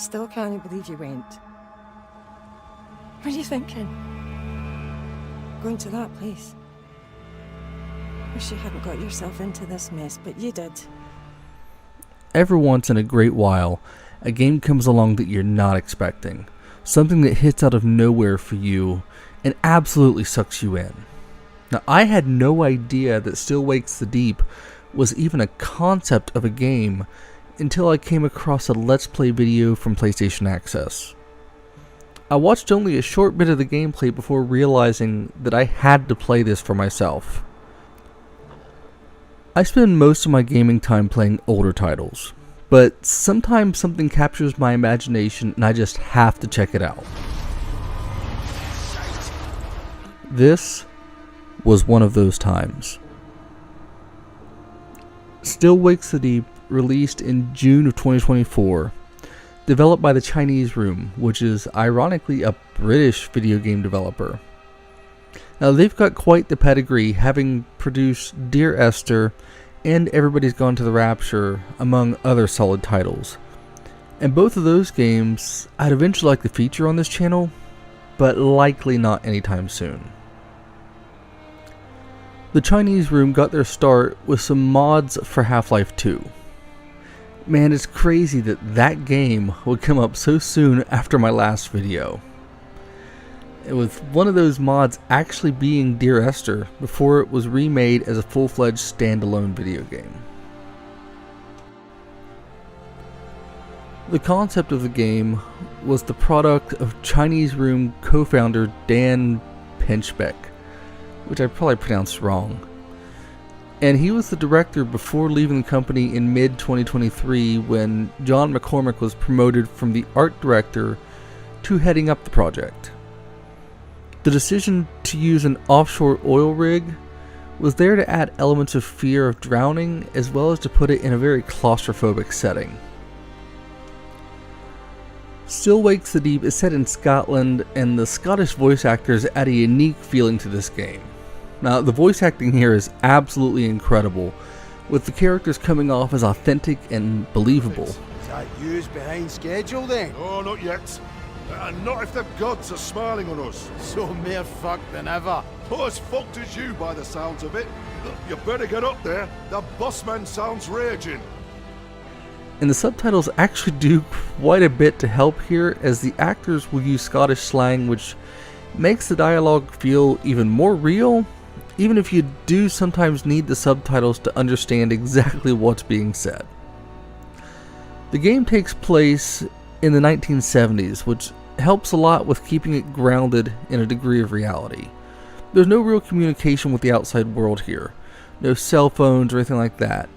still can't believe you went. What are you thinking? Going to that place? Wish you hadn't got yourself into this mess, but you did. Every once in a great while, a game comes along that you're not expecting. Something that hits out of nowhere for you and absolutely sucks you in. Now, I had no idea that Still Wakes the Deep was even a concept of a game until I came across a Let's Play video from PlayStation Access. I watched only a short bit of the gameplay before realizing that I had to play this for myself. I spend most of my gaming time playing older titles, but sometimes something captures my imagination and I just have to check it out. This was one of those times. Still Wakes the Deep, released in June of 2024, developed by the Chinese Room, which is ironically a British video game developer. Now, they've got quite the pedigree, having produced Dear Esther and Everybody's Gone to the Rapture, among other solid titles. And both of those games I'd eventually like to feature on this channel, but likely not anytime soon. The Chinese Room got their start with some mods for Half-Life 2. Man, it's crazy that that game would come up so soon after my last video. With one of those mods actually being Dear Esther before it was remade as a full-fledged standalone video game. The concept of the game was the product of Chinese Room co-founder Dan Pinchbeck, which I probably pronounced wrong. And he was the director before leaving the company in mid-2023 when John McCormick was promoted from the art director to heading up the project. The decision to use an offshore oil rig was there to add elements of fear of drowning, as well as to put it in a very claustrophobic setting. Still Wakes the Deep is set in Scotland, and the Scottish voice actors add a unique feeling to this game. Now, the voice acting here is absolutely incredible, with the characters coming off as authentic and believable. Is that yous behind schedule then? Oh, not yet. And not if the gods are smiling on us. So more fucked than ever. Oh, as fucked as you by the sounds of it. Look, you better get up there. The bossman sounds raging. And the subtitles actually do quite a bit to help here, as the actors will use Scottish slang, which makes the dialogue feel even more real, even if you do sometimes need the subtitles to understand exactly what's being said. The game takes place in the 1970s, which helps a lot with keeping it grounded in a degree of reality. There's no real communication with the outside world here. No cell phones or anything like that.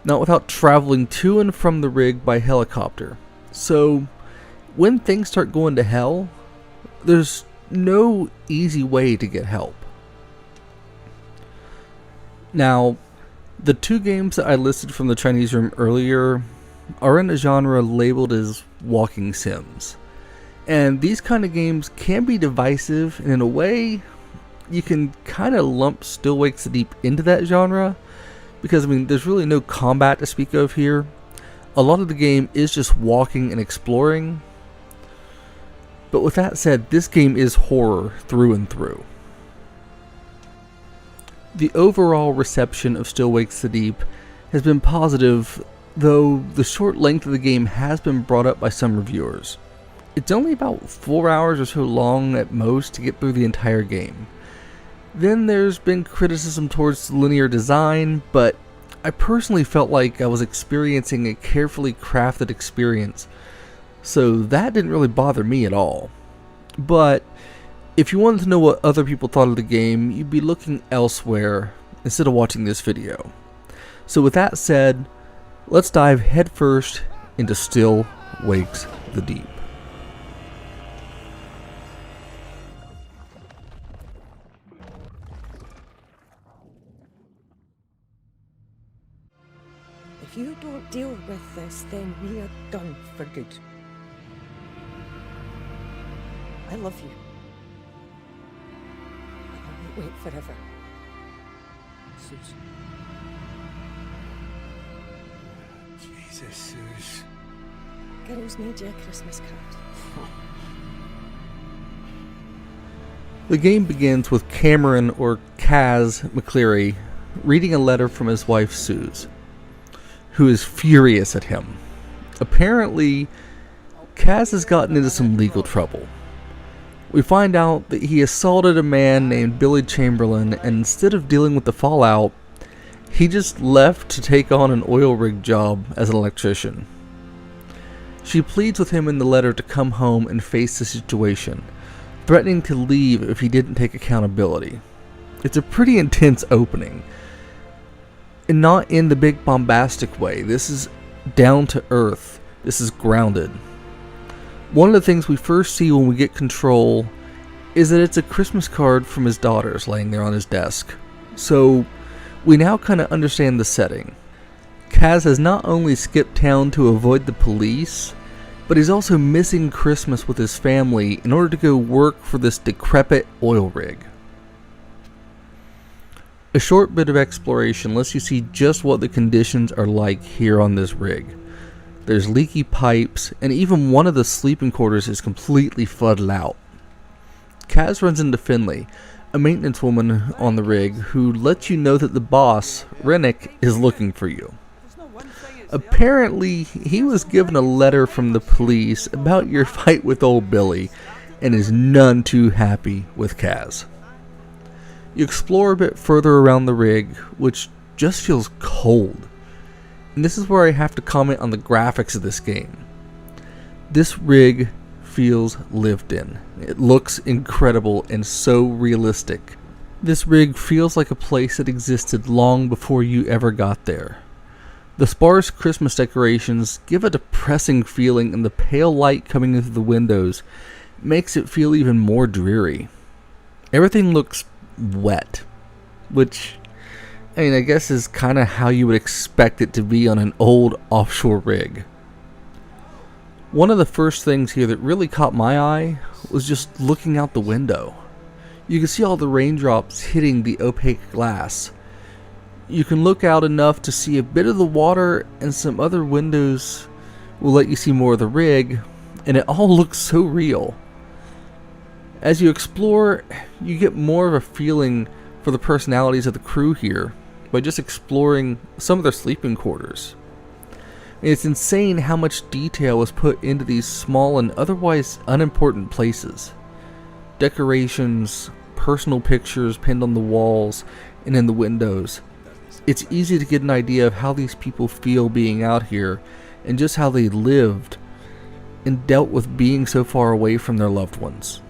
Not without traveling to and from the rig by helicopter. So, when things start going to hell, there's no easy way to get help. Now, the two games that I listed from the Chinese Room earlier are in a genre labeled as walking sims. And these kind of games can be divisive, and in a way, you can kind of lump Still Wakes the Deep into that genre, because I mean, there's really no combat to speak of here. A lot of the game is just walking and exploring. But with that said, this game is horror through and through. The overall reception of Still Wakes the Deep has been positive, though the short length of the game has been brought up by some reviewers. It's only about 4 hours or so long at most to get through the entire game. Then there's been criticism towards linear design, but I personally felt like I was experiencing a carefully crafted experience, so that didn't really bother me at all. But if you wanted to know what other people thought of the game, you'd be looking elsewhere instead of watching this video. So with that said, let's dive headfirst into Still Wakes the Deep. If you don't deal with this, then we are done for good. I love you. But I won't wait forever. Suze. Jesus, Suze. Girls made you a Christmas card. The game begins with Cameron, or Kaz McCleary, reading a letter from his wife Suze, who is furious at him. Apparently, Kaz has gotten into some legal trouble. We find out that he assaulted a man named Billy Chamberlain, and instead of dealing with the fallout, he just left to take on an oil rig job as an electrician. She pleads with him in the letter to come home and face the situation, threatening to leave if he didn't take accountability. It's a pretty intense opening, and not in the big bombastic way. This is down to earth. This is grounded. One of the things we first see when we get control is that it's a Christmas card from his daughters laying there on his desk. So we now kind of understand the setting. Kaz has not only skipped town to avoid the police, but he's also missing Christmas with his family in order to go work for this decrepit oil rig. A short bit of exploration lets you see just what the conditions are like here on this rig. There's leaky pipes, and even one of the sleeping quarters is completely flooded out. Kaz runs into Finley, a maintenance woman on the rig, who lets you know that the boss, Rennick, is looking for you. Apparently, he was given a letter from the police about your fight with old Billy, and is none too happy with Kaz. You explore a bit further around the rig, which just feels cold. And this is where I have to comment on the graphics of this game. This rig feels lived in. It looks incredible and so realistic. This rig feels like a place that existed long before you ever got there. The sparse Christmas decorations give a depressing feeling, and the pale light coming into the windows makes it feel even more dreary. Everything looks wet, which, I guess is kind of how you would expect it to be on an old offshore rig. One of the first things here that really caught my eye was just looking out the window. You can see all the raindrops hitting the opaque glass. You can look out enough to see a bit of the water, and some other windows will let you see more of the rig, and it all looks so real. As you explore, you get more of a feeling for the personalities of the crew here by just exploring some of their sleeping quarters. It's insane how much detail was put into these small and otherwise unimportant places. Decorations, personal pictures pinned on the walls and in the windows. It's easy to get an idea of how these people feel being out here, and just how they lived and dealt with being so far away from their loved ones.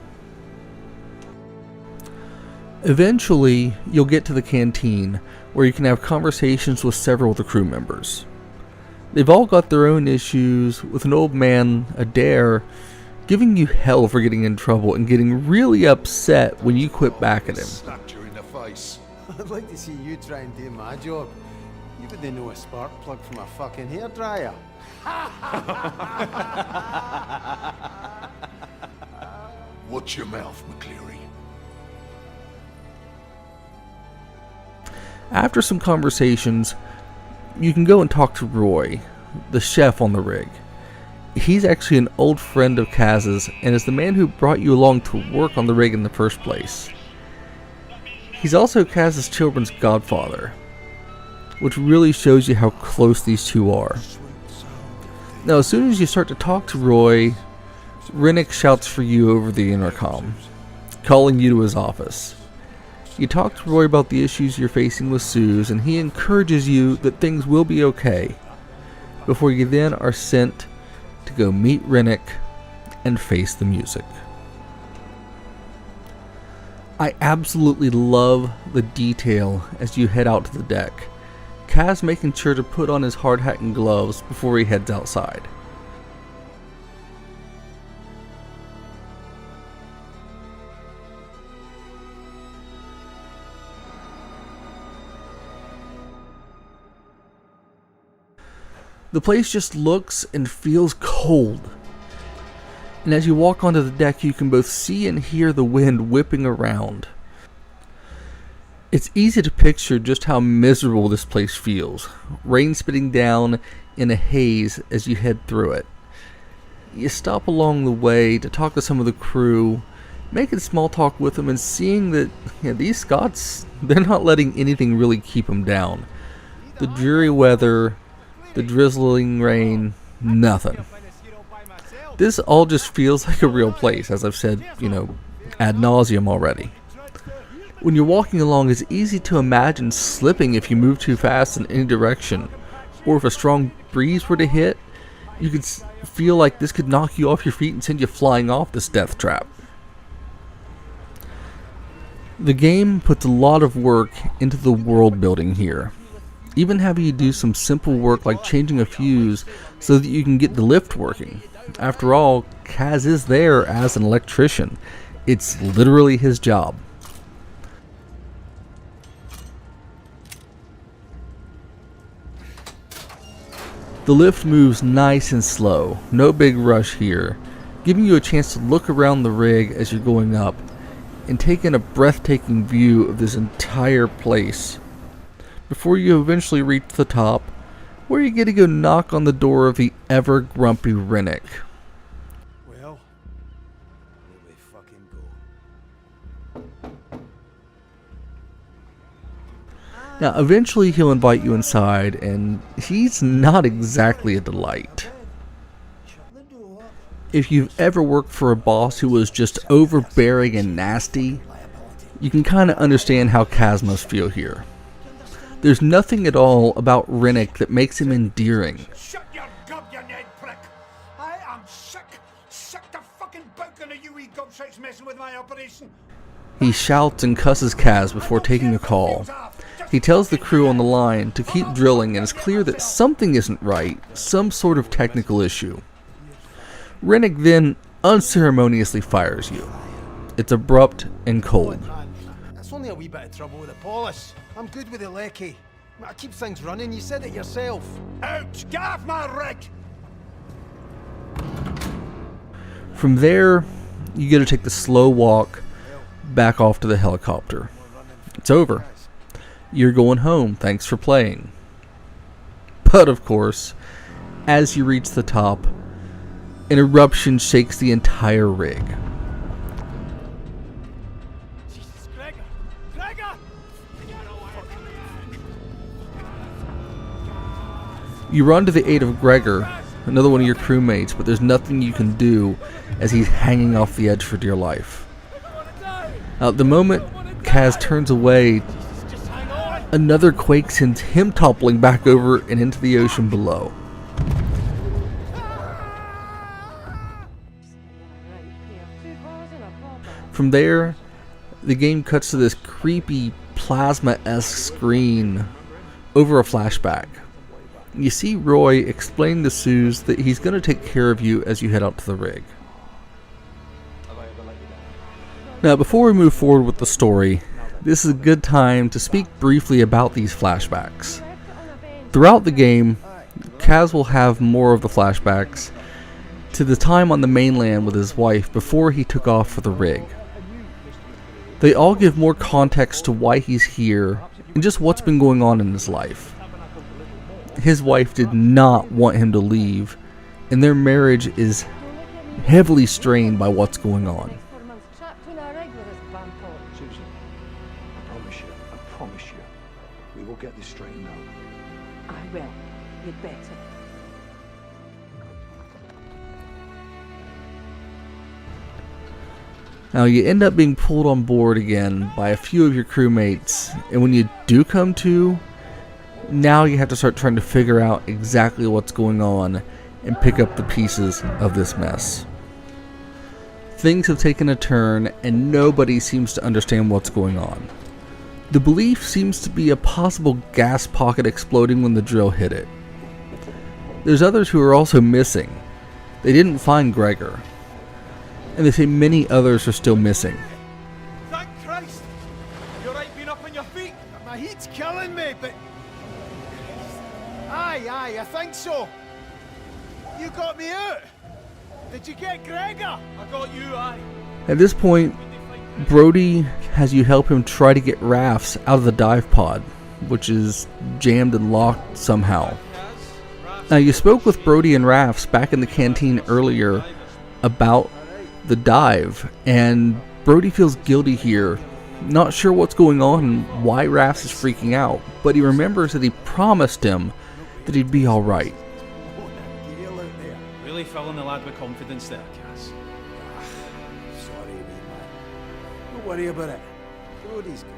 Eventually, you'll get to the canteen, where you can have conversations with several of the crew members. They've all got their own issues, with an old man, Adair, giving you hell for getting in trouble and getting really upset when you quit back at him. Slapped you in the face. I'd like to see you try and do my job. You wouldn't know a spark plug from a fucking hairdryer. Watch your mouth, McCleary. After some conversations, you can go and talk to Roy, the chef on the rig. He's actually an old friend of Kaz's, and is the man who brought you along to work on the rig in the first place. He's also Kaz's children's godfather, which really shows you how close these two are. Now, as soon as you start to talk to Roy, Rennick shouts for you over the intercom, calling you to his office. You talk to Roy about the issues you're facing with Suze, and he encourages you that things will be okay, before you then are sent to go meet Rennick and face the music. I absolutely love the detail as you head out to the deck. Kaz making sure to put on his hard hat and gloves before he heads outside. The place just looks and feels cold. And as you walk onto the deck, you can both see and hear the wind whipping around. It's easy to picture just how miserable this place feels. Rain spitting down in a haze as you head through it. you stop along the way to talk to some of the crew, making small talk with them and seeing that these Scots, they're not letting anything really keep them down. The dreary weather, the drizzling rain, nothing. This all just feels like a real place, as I've said, ad nauseum already. When you're walking along, it's easy to imagine slipping if you move too fast in any direction, or if a strong breeze were to hit, you could feel like this could knock you off your feet and send you flying off this death trap. The game puts a lot of work into the world building here, even having you do some simple work like changing a fuse so that you can get the lift working. After all, Kaz is there as an electrician. It's literally his job. The lift moves nice and slow, no big rush here, giving you a chance to look around the rig as you're going up and take in a breathtaking view of this entire place before you eventually reach the top, where you get to go knock on the door of the ever grumpy Rennick. Well, here we fucking go. Now, eventually he'll invite you inside, and he's not exactly a delight. If you've ever worked for a boss who was just overbearing and nasty, you can kind of understand how Kaz must feel here. There's nothing at all about Rennick that makes him endearing. Shut your gob, you Ned prick! I am sick to fucking bacon of you wee gobshites messing with my operation. He shouts and cusses Kaz before taking a call. He tells the crew on the line to keep drilling, and it's clear that something isn't right, some sort of technical issue. Rennick then unceremoniously fires you. It's abrupt and cold. That's only a wee bit of trouble with the polish. I'm good with the lecky. I keep things running, you said it yourself. Out! Get off my rig! From there, you get to take the slow walk back off to the helicopter. It's over. You're going home, thanks for playing. But of course, as you reach the top, an eruption shakes the entire rig. Jesus, Gregor! You run to the aid of Gregor, another one of your crewmates, but there's nothing you can do as he's hanging off the edge for dear life. Now, the moment Kaz turns away, another quake sends him toppling back over and into the ocean below. From there, the game cuts to this creepy plasma-esque screen over a flashback. You see Roy explain to Suze that he's going to take care of you as you head out to the rig. Now, before we move forward with the story, this is a good time to speak briefly about these flashbacks. Throughout the game, Kaz will have more of the flashbacks to the time on the mainland with his wife before he took off for the rig. They all give more context to why he's here and just what's been going on in his life. His wife did not want him to leave, and their marriage is heavily strained by what's going on. Susan, I promise you, we will get this straightened out. I will. You'd better. Now, you end up being pulled on board again by a few of your crewmates, and when you do come to, now you have to start trying to figure out exactly what's going on and pick up the pieces of this mess. Things have taken a turn, and nobody seems to understand what's going on. The belief seems to be a possible gas pocket exploding when the drill hit it. There's others who are also missing. They didn't find Gregor, and they say many others are still missing. Thank Christ! You're right being up on your feet! My heat's killing me, but... Aye, I think so. You got me out. Did you get Gregor? I got you, aye. At this point, Brody has you help him try to get Rafts out of the dive pod, which is jammed and locked somehow. Now, you spoke with Brody and Rafts back in the canteen earlier about the dive, and Brody feels guilty here, not sure what's going on and why Rafts is freaking out, but he remembers that he promised him that he'd be alright. Really filling the lad with confidence there, Cass. Sorry, wee man. Don't worry about it. Brody's good.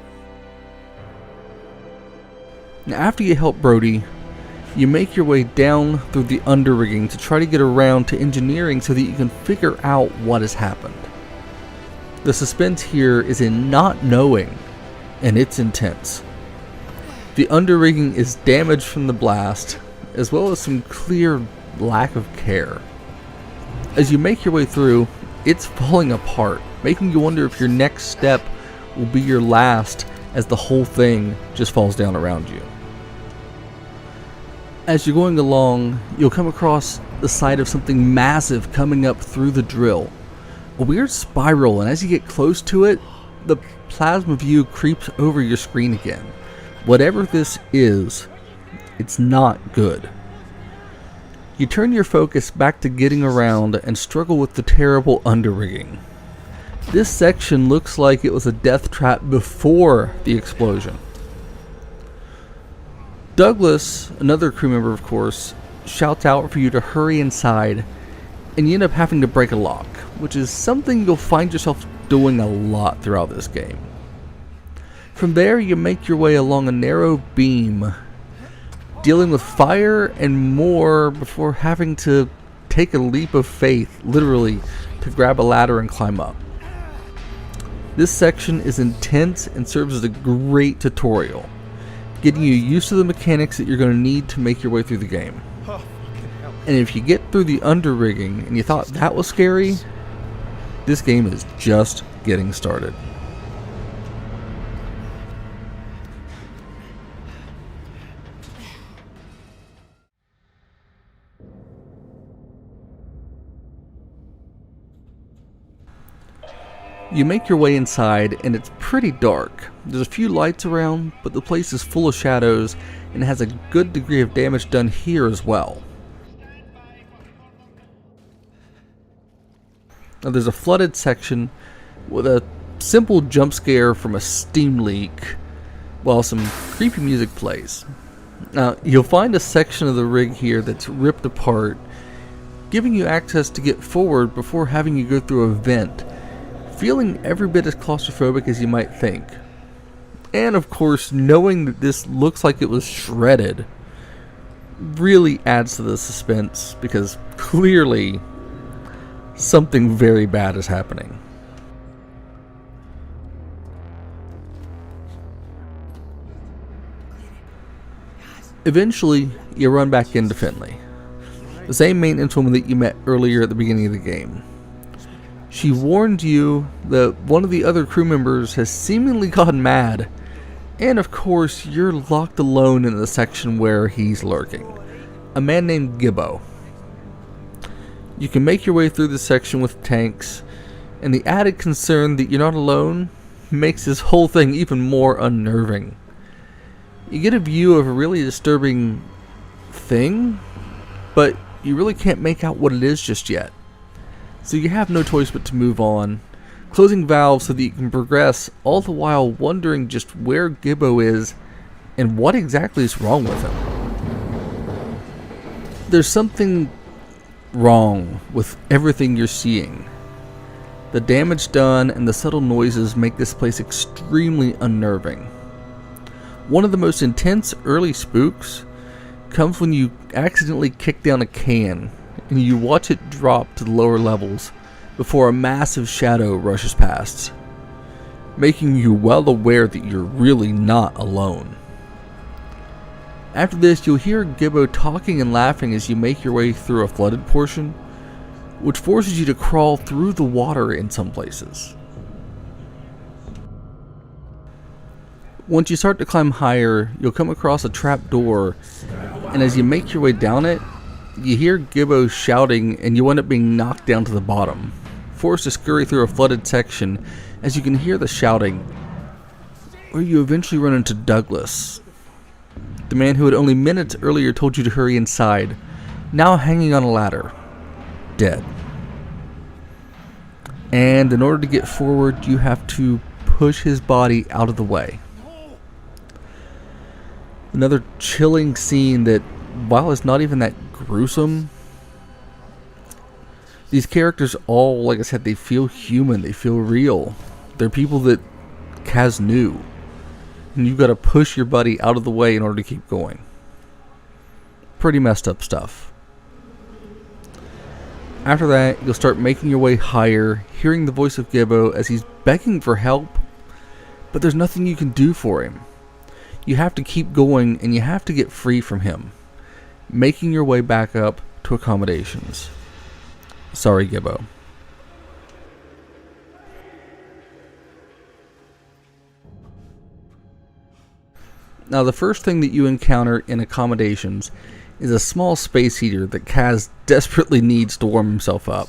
Now, after you help Brody, you make your way down through the underrigging to try to get around to engineering so that you can figure out what has happened. The suspense here is in not knowing, and it's intense. The underrigging is damaged from the blast, as well as some clear lack of care. As you make your way through, it's falling apart, making you wonder if your next step will be your last as the whole thing just falls down around you. As you're going along, you'll come across the sight of something massive coming up through the drill. A weird spiral, and as you get close to it, the plasma view creeps over your screen again. Whatever this is, it's not good. You turn your focus back to getting around and struggle with the terrible underrigging. This section looks like it was a death trap before the explosion. Douglas, another crew member of course, shouts out for you to hurry inside, and you end up having to break a lock, which is something you'll find yourself doing a lot throughout this game. From there, you make your way along a narrow beam, dealing with fire and more before having to take a leap of faith, literally, to grab a ladder and climb up. This section is intense and serves as a great tutorial, getting you used to the mechanics that you're going to need to make your way through the game. And if you get through the underrigging and you thought that was scary, this game is just getting started. You make your way inside and it's pretty dark. There's a few lights around, but the place is full of shadows and has a good degree of damage done here as well. Now, there's a flooded section with a simple jump scare from a steam leak while some creepy music plays. Now, you'll find a section of the rig here that's ripped apart, giving you access to get forward before having you go through a vent, feeling every bit as claustrophobic as you might think. And of course, knowing that this looks like it was shredded really adds to the suspense, because clearly something very bad is happening. Eventually, you run back into Finley, the same maintenance woman that you met earlier at the beginning of the game. She warned you that one of the other crew members has seemingly gone mad, and of course, you're locked alone in the section where he's lurking, a man named Gibbo. You can make your way through the section with tanks, and the added concern that you're not alone makes this whole thing even more unnerving. You get a view of a really disturbing thing, but you really can't make out what it is just yet. So you have no choice but to move on, closing valves so that you can progress, all the while wondering just where Gibbo is and what exactly is wrong with him. There's something wrong with everything you're seeing. The damage done and the subtle noises make this place extremely unnerving. One of the most intense early spooks comes when you accidentally kick down a can and you watch it drop to the lower levels before a massive shadow rushes past, making you well aware that you're really not alone. After this, you'll hear Gibbo talking and laughing as you make your way through a flooded portion, which forces you to crawl through the water in some places. Once you start to climb higher, you'll come across a trap door, and as you make your way down it, you hear Gibbo shouting and you end up being knocked down to the bottom, forced to scurry through a flooded section as you can hear the shouting, where you eventually run into Douglas, the man who had only minutes earlier told you to hurry inside, now hanging on a ladder, dead. And in order to get forward, you have to push his body out of the way. Another chilling scene that, while it's not even that gruesome, these characters all, like I said, they feel human, they feel real. They're people that Kaz knew. And you've got to push your buddy out of the way in order to keep going. Pretty messed up stuff. After that, you'll start making your way higher, hearing the voice of Gibbo as he's begging for help, but there's nothing you can do for him. You have to keep going, and you have to get free from him, making your way back up to accommodations. Sorry, Gibbo. Now, the first thing that you encounter in accommodations is a small space heater that Kaz desperately needs to warm himself up.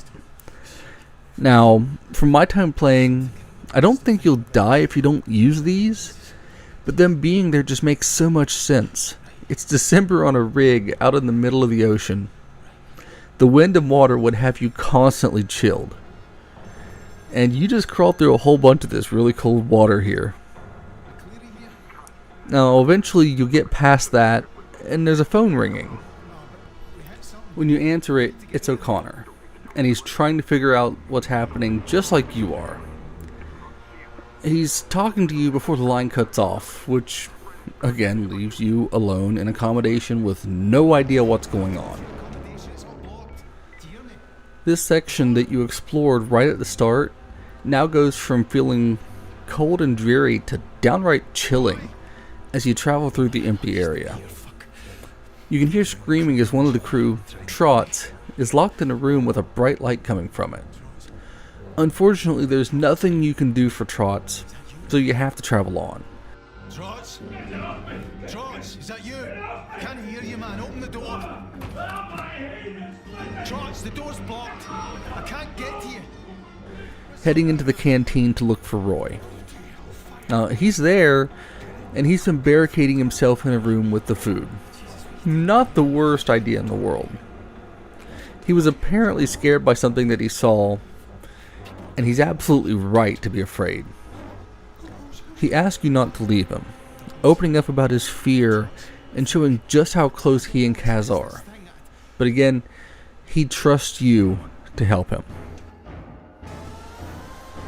Now, from my time playing, I don't think you'll die if you don't use these, but them being there just makes so much sense. It's December on a rig out in the middle of the ocean. The wind and water would have you constantly chilled. And you just crawl through a whole bunch of this really cold water here. Now, eventually you'll get past that, and there's a phone ringing. When you answer it, it's O'Connor, and he's trying to figure out what's happening just like you are. He's talking to you before the line cuts off, which, again, leaves you alone in accommodation with no idea what's going on. This section that you explored right at the start now goes from feeling cold and dreary to downright chilling as you travel through the empty area. You can hear screaming as one of the crew, Trots, is locked in a room with a bright light coming from it. Unfortunately, there's nothing you can do for Trots, so you have to travel on. Trots? Trots, is that you? I can't hear you, man. Open the door. Trots, the door's blocked. I can't get to you. Heading into the canteen to look for Roy. Now, he's there, and he's been barricading himself in a room with the food. Not the worst idea in the world. He was apparently scared by something that he saw, and he's absolutely right to be afraid. He asks you not to leave him, opening up about his fear and showing just how close he and Kaz are. But again, he trusts you to help him.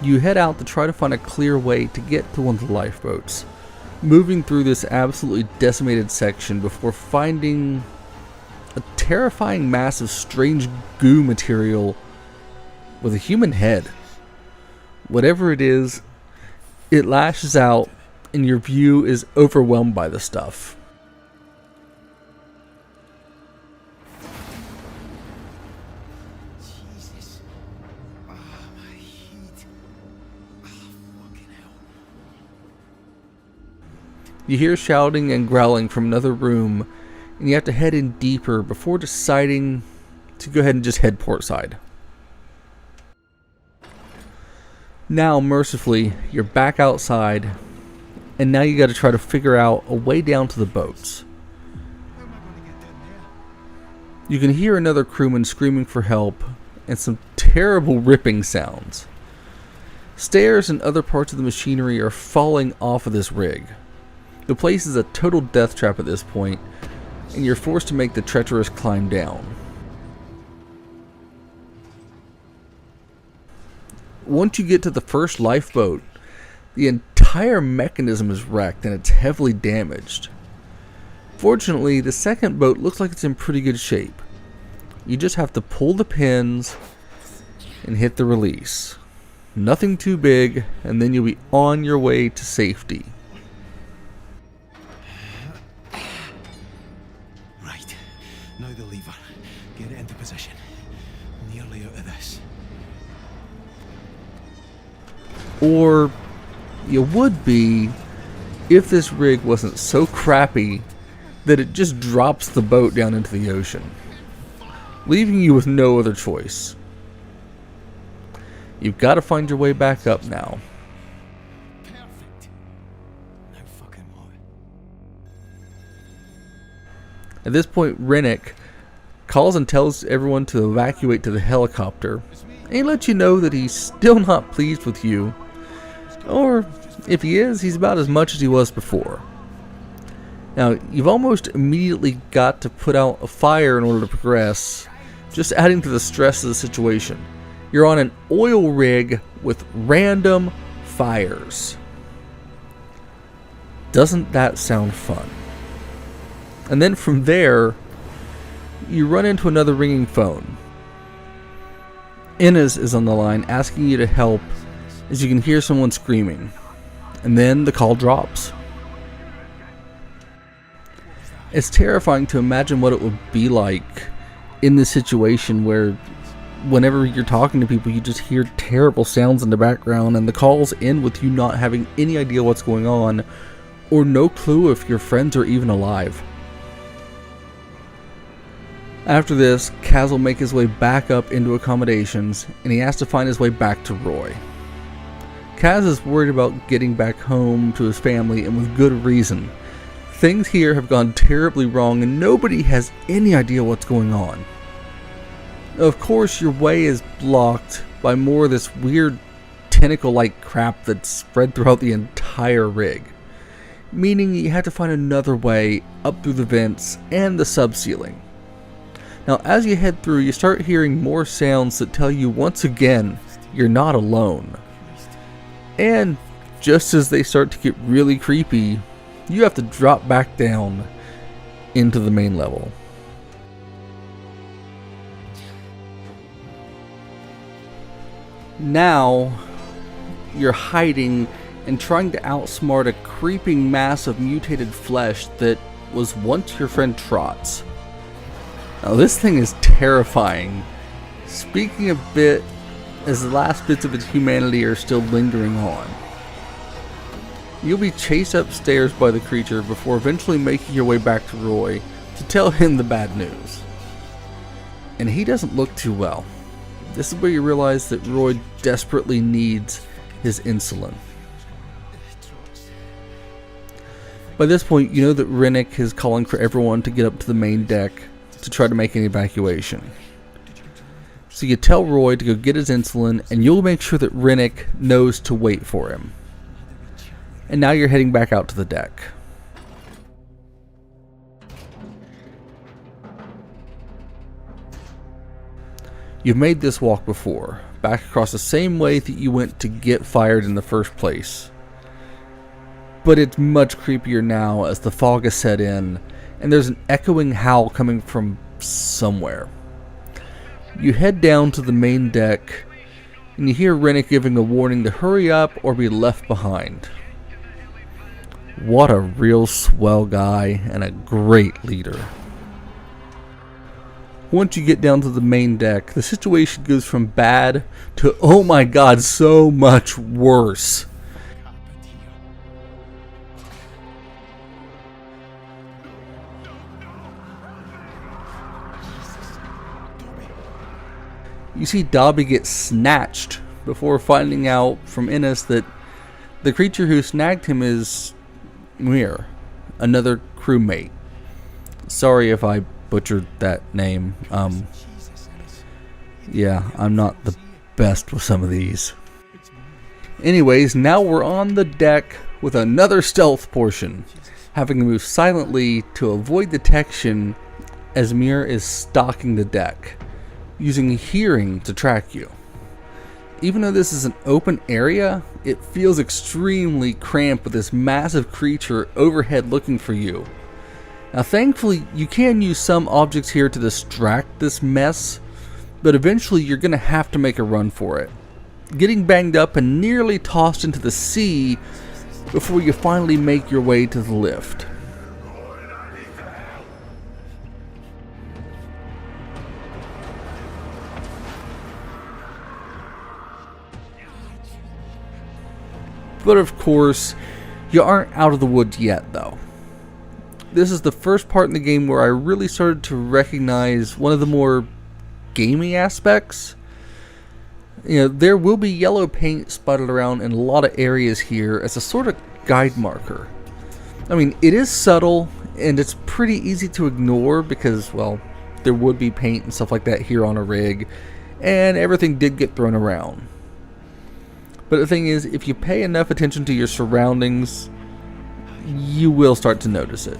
You head out to try to find a clear way to get to one of the lifeboats, moving through this absolutely decimated section before finding a terrifying mass of strange goo material with a human head. Whatever it is, it lashes out and your view is overwhelmed by the stuff. Jesus. Ah, my heat. Ah, fucking hell. You hear shouting and growling from another room, and you have to head in deeper before deciding to go ahead and just head portside. Now, mercifully, you're back outside, and now you got to try to figure out a way down to the boats. How am I going to get down there? You can hear another crewman screaming for help, and some terrible ripping sounds. Stairs and other parts of the machinery are falling off of this rig. The place is a total death trap at this point, and you're forced to make the treacherous climb down. Once you get to the first lifeboat, the entire mechanism is wrecked and it's heavily damaged. Fortunately, the second boat looks like it's in pretty good shape. You just have to pull the pins and hit the release. Nothing too big, and then you'll be on your way to safety. Right. Now the lever. Get it into position. Nearly out of this. Or you would be if this rig wasn't so crappy that it just drops the boat down into the ocean, leaving you with no other choice. You've got to find your way back up now. Perfect. Now fucking what? At this point, Rennick calls and tells everyone to evacuate to the helicopter, and he lets you know that he's still not pleased with you, or if he is, he's about as much as he was before. Now, you've almost immediately got to put out a fire in order to progress, just adding to the stress of the situation. You're on an oil rig with random fires. Doesn't that sound fun? And then from there, you run into another ringing phone. Inez is on the line asking you to help as you can hear someone screaming. And then the call drops. It's terrifying to imagine what it would be like in this situation where whenever you're talking to people you just hear terrible sounds in the background and the calls end with you not having any idea what's going on or no clue if your friends are even alive. After this, Kaz will make his way back up into accommodations and he has to find his way back to Roy. Kaz is worried about getting back home to his family, and with good reason. Things here have gone terribly wrong and nobody has any idea what's going on. Of course, your way is blocked by more of this weird tentacle-like crap that's spread throughout the entire rig, meaning you have to find another way up through the vents and the subceiling. Now, as you head through, you start hearing more sounds that tell you once again you're not alone. And just as they start to get really creepy, you have to drop back down into the main level. Now, you're hiding and trying to outsmart a creeping mass of mutated flesh that was once your friend Trot's. Now, this thing is terrifying, speaking a bit as the last bits of its humanity are still lingering on. You'll be chased upstairs by the creature before eventually making your way back to Roy to tell him the bad news. And he doesn't look too well. This is where you realize that Roy desperately needs his insulin. By this point, you know that Rennick is calling for everyone to get up to the main deck to try to make an evacuation. So you tell Roy to go get his insulin, and you'll make sure that Rennick knows to wait for him. And now you're heading back out to the deck. You've made this walk before, back across the same way that you went to get fired in the first place. But it's much creepier now as the fog has set in, and there's an echoing howl coming from somewhere. You head down to the main deck, and you hear Rennick giving a warning to hurry up or be left behind. What a real swell guy and a great leader. Once you get down to the main deck, the situation goes from bad to, oh my god, so much worse. You see Dobby get snatched before finding out from Innes that the creature who snagged him is Muir, another crewmate. Sorry if I butchered that name. Yeah, I'm not the best with some of these. Anyways, now we're on the deck with another stealth portion, having to move silently to avoid detection as Muir is stalking the deck, using hearing to track you. Even though this is an open area, it feels extremely cramped with this massive creature overhead looking for you. Now thankfully, you can use some objects here to distract this mess, but eventually you're going to have to make a run for it, getting banged up and nearly tossed into the sea before you finally make your way to the lift. But of course, you aren't out of the woods yet though. This is the first part in the game where I really started to recognize one of the more gamey aspects. You know, there will be yellow paint spotted around in a lot of areas here as a sort of guide marker. I mean, it is subtle and it's pretty easy to ignore because, well, there would be paint and stuff like that here on a rig, and everything did get thrown around. But the thing is, if you pay enough attention to your surroundings, you will start to notice it.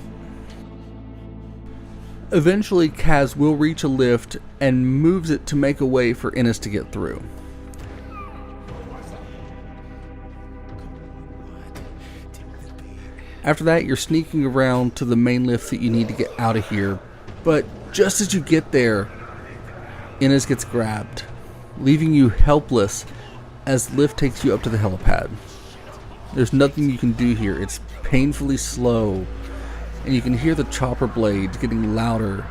Eventually, Kaz will reach a lift and moves it to make a way for Ennis to get through. After that, you're sneaking around to the main lift that you need to get out of here, but just as you get there, Ennis gets grabbed, leaving you helpless as the lift takes you up to the helipad. There's nothing you can do here. It's painfully slow, and you can hear the chopper blades getting louder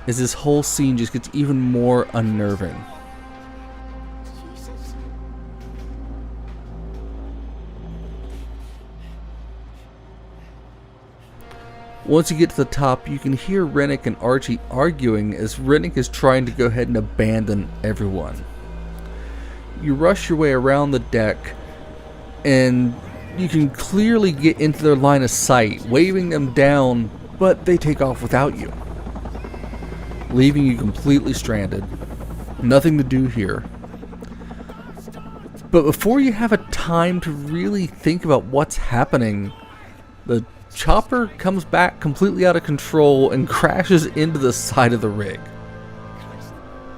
as this whole scene just gets even more unnerving. Once you get to the top, you can hear Rennick and Archie arguing as Rennick is trying to go ahead and abandon everyone. You rush your way around the deck, and you can clearly get into their line of sight, waving them down, but they take off without you, leaving you completely stranded. Nothing to do here. But before you have a time to really think about what's happening, the chopper comes back completely out of control and crashes into the side of the rig.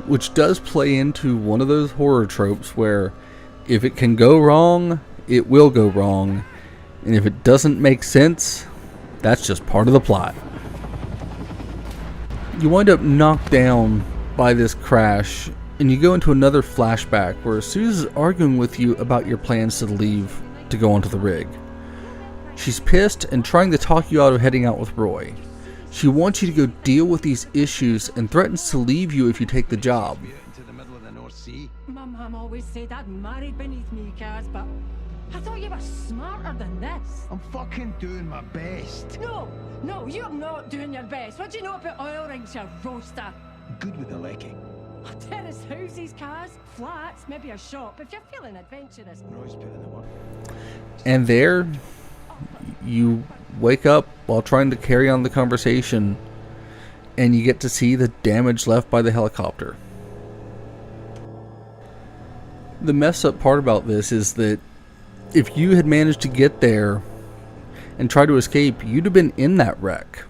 Which does play into one of those horror tropes where if it can go wrong, it will go wrong. And if it doesn't make sense, that's just part of the plot. You wind up knocked down by this crash, and you go into another flashback where Suze is arguing with you about your plans to leave to go onto the rig. She's pissed and trying to talk you out of heading out with Roy. She wants you to go deal with these issues and threatens to leave you if you take the job. Into the middle of the North Sea. My mum always said I'd married beneath me, Kaz, but I thought you were smarter than this. I'm fucking doing my best. No, you're not doing your best. What do you know about oil rigs, you roaster? Good with the lecky. Terrace houses, Kaz, flats, maybe a shop, if you're feeling adventurous. Roy's put in the work. And there, you wake up while trying to carry on the conversation, and you get to see the damage left by the helicopter. The messed up part about this is that if you had managed to get there and try to escape, you'd have been in that wreck.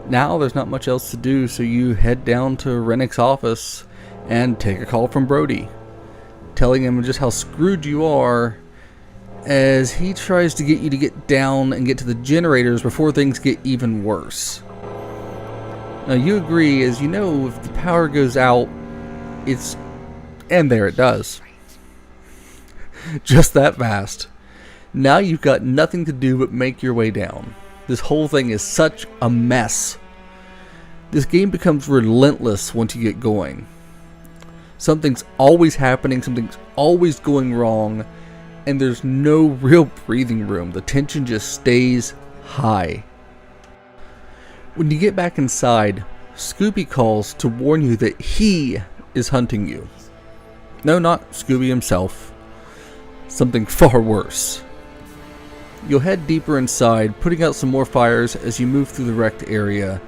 Now there's not much else to do, so you head down to Rennick's office and take a call from Brody, telling him just how screwed you are as he tries to get you to get down and get to the generators before things get even worse. Now you agree, as you know, if the power goes out, it's... and there it does. Just that fast. Now you've got nothing to do but make your way down. This whole thing is such a mess. This game becomes relentless once you get going. Something's always happening, something's always going wrong, and there's no real breathing room. The tension just stays high. When you get back inside, Scooby calls to warn you that he is hunting you. No, not Scooby himself. Something far worse. You'll head deeper inside, putting out some more fires as you move through the wrecked area,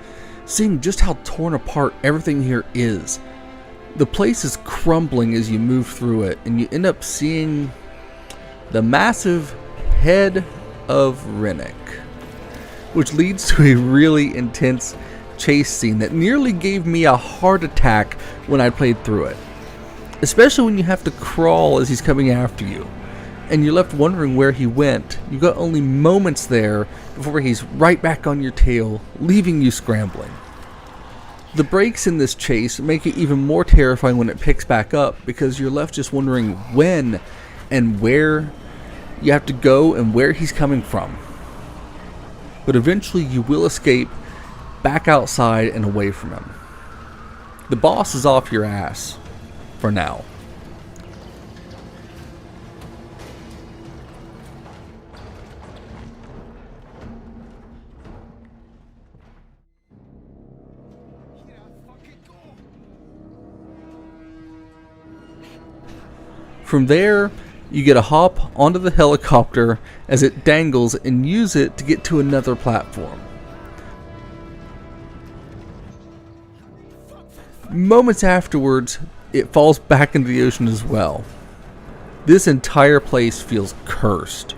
seeing just how torn apart everything here is. The place is crumbling as you move through it, and you end up seeing the massive head of Rennick, which leads to a really intense chase scene that nearly gave me a heart attack when I played through it. Especially when you have to crawl as he's coming after you, and you're left wondering where he went. You got only moments there before he's right back on your tail, leaving you scrambling. The breaks in this chase make it even more terrifying when it picks back up, because you're left just wondering when and where you have to go and where he's coming from. But eventually you will escape back outside and away from him. The boss is off your ass for now. From there, you get a hop onto the helicopter as it dangles and use it to get to another platform. Moments afterwards, it falls back into the ocean as well. This entire place feels cursed.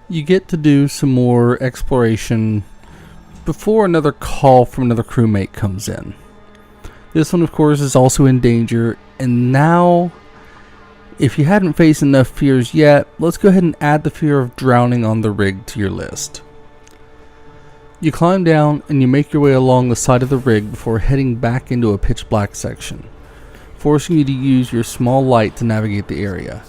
You get to do some more exploration before another call from another crewmate comes in. This one, of course, is also in danger, and now, if you hadn't faced enough fears yet, let's go ahead and add the fear of drowning on the rig to your list. You climb down and you make your way along the side of the rig before heading back into a pitch black section, forcing you to use your small light to navigate the area.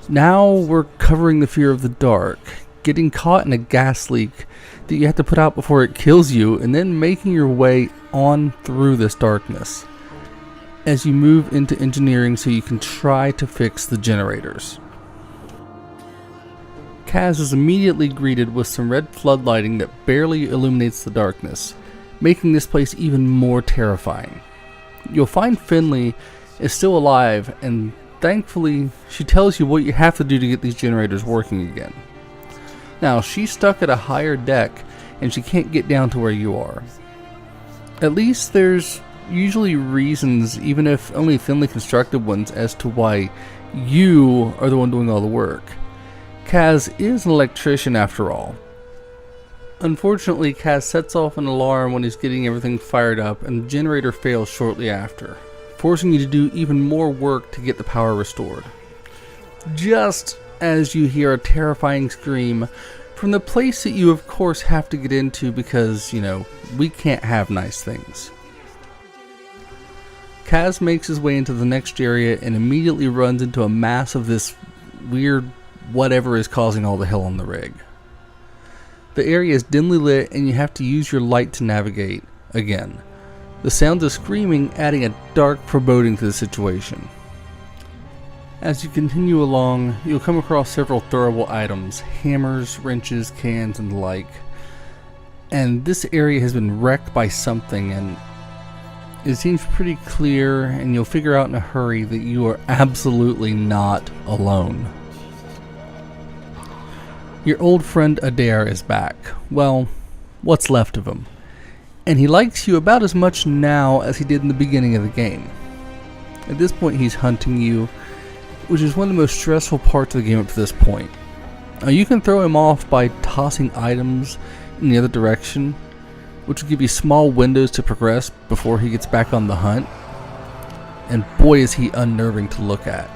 Now we're covering the fear of the dark, getting caught in a gas leak that you have to put out before it kills you, and then making your way on through this darkness as you move into engineering so you can try to fix the generators. Kaz is immediately greeted with some red floodlighting that barely illuminates the darkness, making this place even more terrifying. You'll find Finley is still alive, and thankfully she tells you what you have to do to get these generators working again. Now, she's stuck at a higher deck and she can't get down to where you are. At least there's usually reasons, even if only thinly constructed ones, as to why you are the one doing all the work. Kaz is an electrician after all. Unfortunately, Kaz sets off an alarm when he's getting everything fired up, and the generator fails shortly after, forcing you to do even more work to get the power restored. Just as you hear a terrifying scream from the place that you of course have to get into because, we can't have nice things. Kaz makes his way into the next area and immediately runs into a mass of this weird whatever is causing all the hell on the rig. The area is dimly lit and you have to use your light to navigate again. The sounds of screaming adding a dark foreboding to the situation. As you continue along, you'll come across several throwable items, hammers, wrenches, cans, and the like. And this area has been wrecked by something, and it seems pretty clear, and you'll figure out in a hurry that you are absolutely not alone. Your old friend Adair is back. Well, what's left of him. And he likes you about as much now as he did in the beginning of the game. At this point he's hunting you, which is one of the most stressful parts of the game up to this point. Now, you can throw him off by tossing items in the other direction, which will give you small windows to progress before he gets back on the hunt. And boy is he unnerving to look at.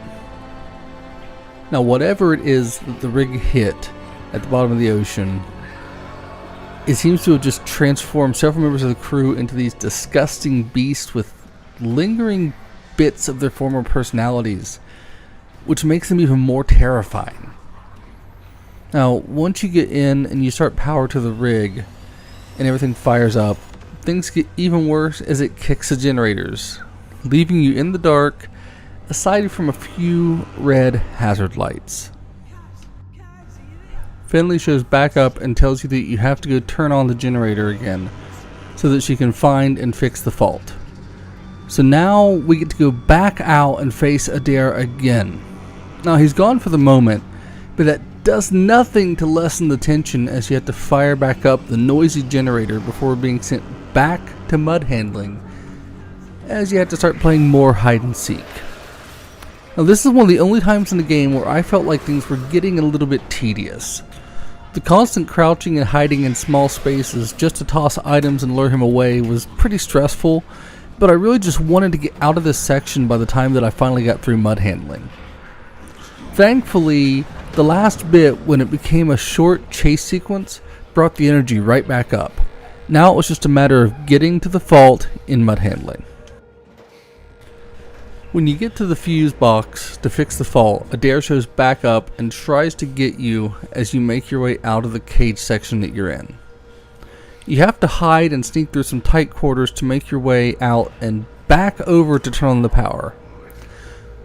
Now, whatever it is that the rig hit at the bottom of the ocean, it seems to have just transformed several members of the crew into these disgusting beasts with lingering bits of their former personalities, which makes them even more terrifying. Now, once you get in and you start power to the rig and everything fires up, things get even worse as it kicks the generators, leaving you in the dark aside from a few red hazard lights. Finley shows back up and tells you that you have to go turn on the generator again so that she can find and fix the fault. So now we get to go back out and face Adair again. Now, he's gone for the moment, but that does nothing to lessen the tension as you have to fire back up the noisy generator before being sent back to mud handling, as you have to start playing more hide and seek. Now, this is one of the only times in the game where I felt like things were getting a little bit tedious. The constant crouching and hiding in small spaces just to toss items and lure him away was pretty stressful, but I really just wanted to get out of this section by the time that I finally got through mud handling. Thankfully, the last bit, when it became a short chase sequence, brought the energy right back up. Now it was just a matter of getting to the fault in mud handling. When you get to the fuse box to fix the fault, Adair shows back up and tries to get you as you make your way out of the cage section that you're in. You have to hide and sneak through some tight quarters to make your way out and back over to turn on the power.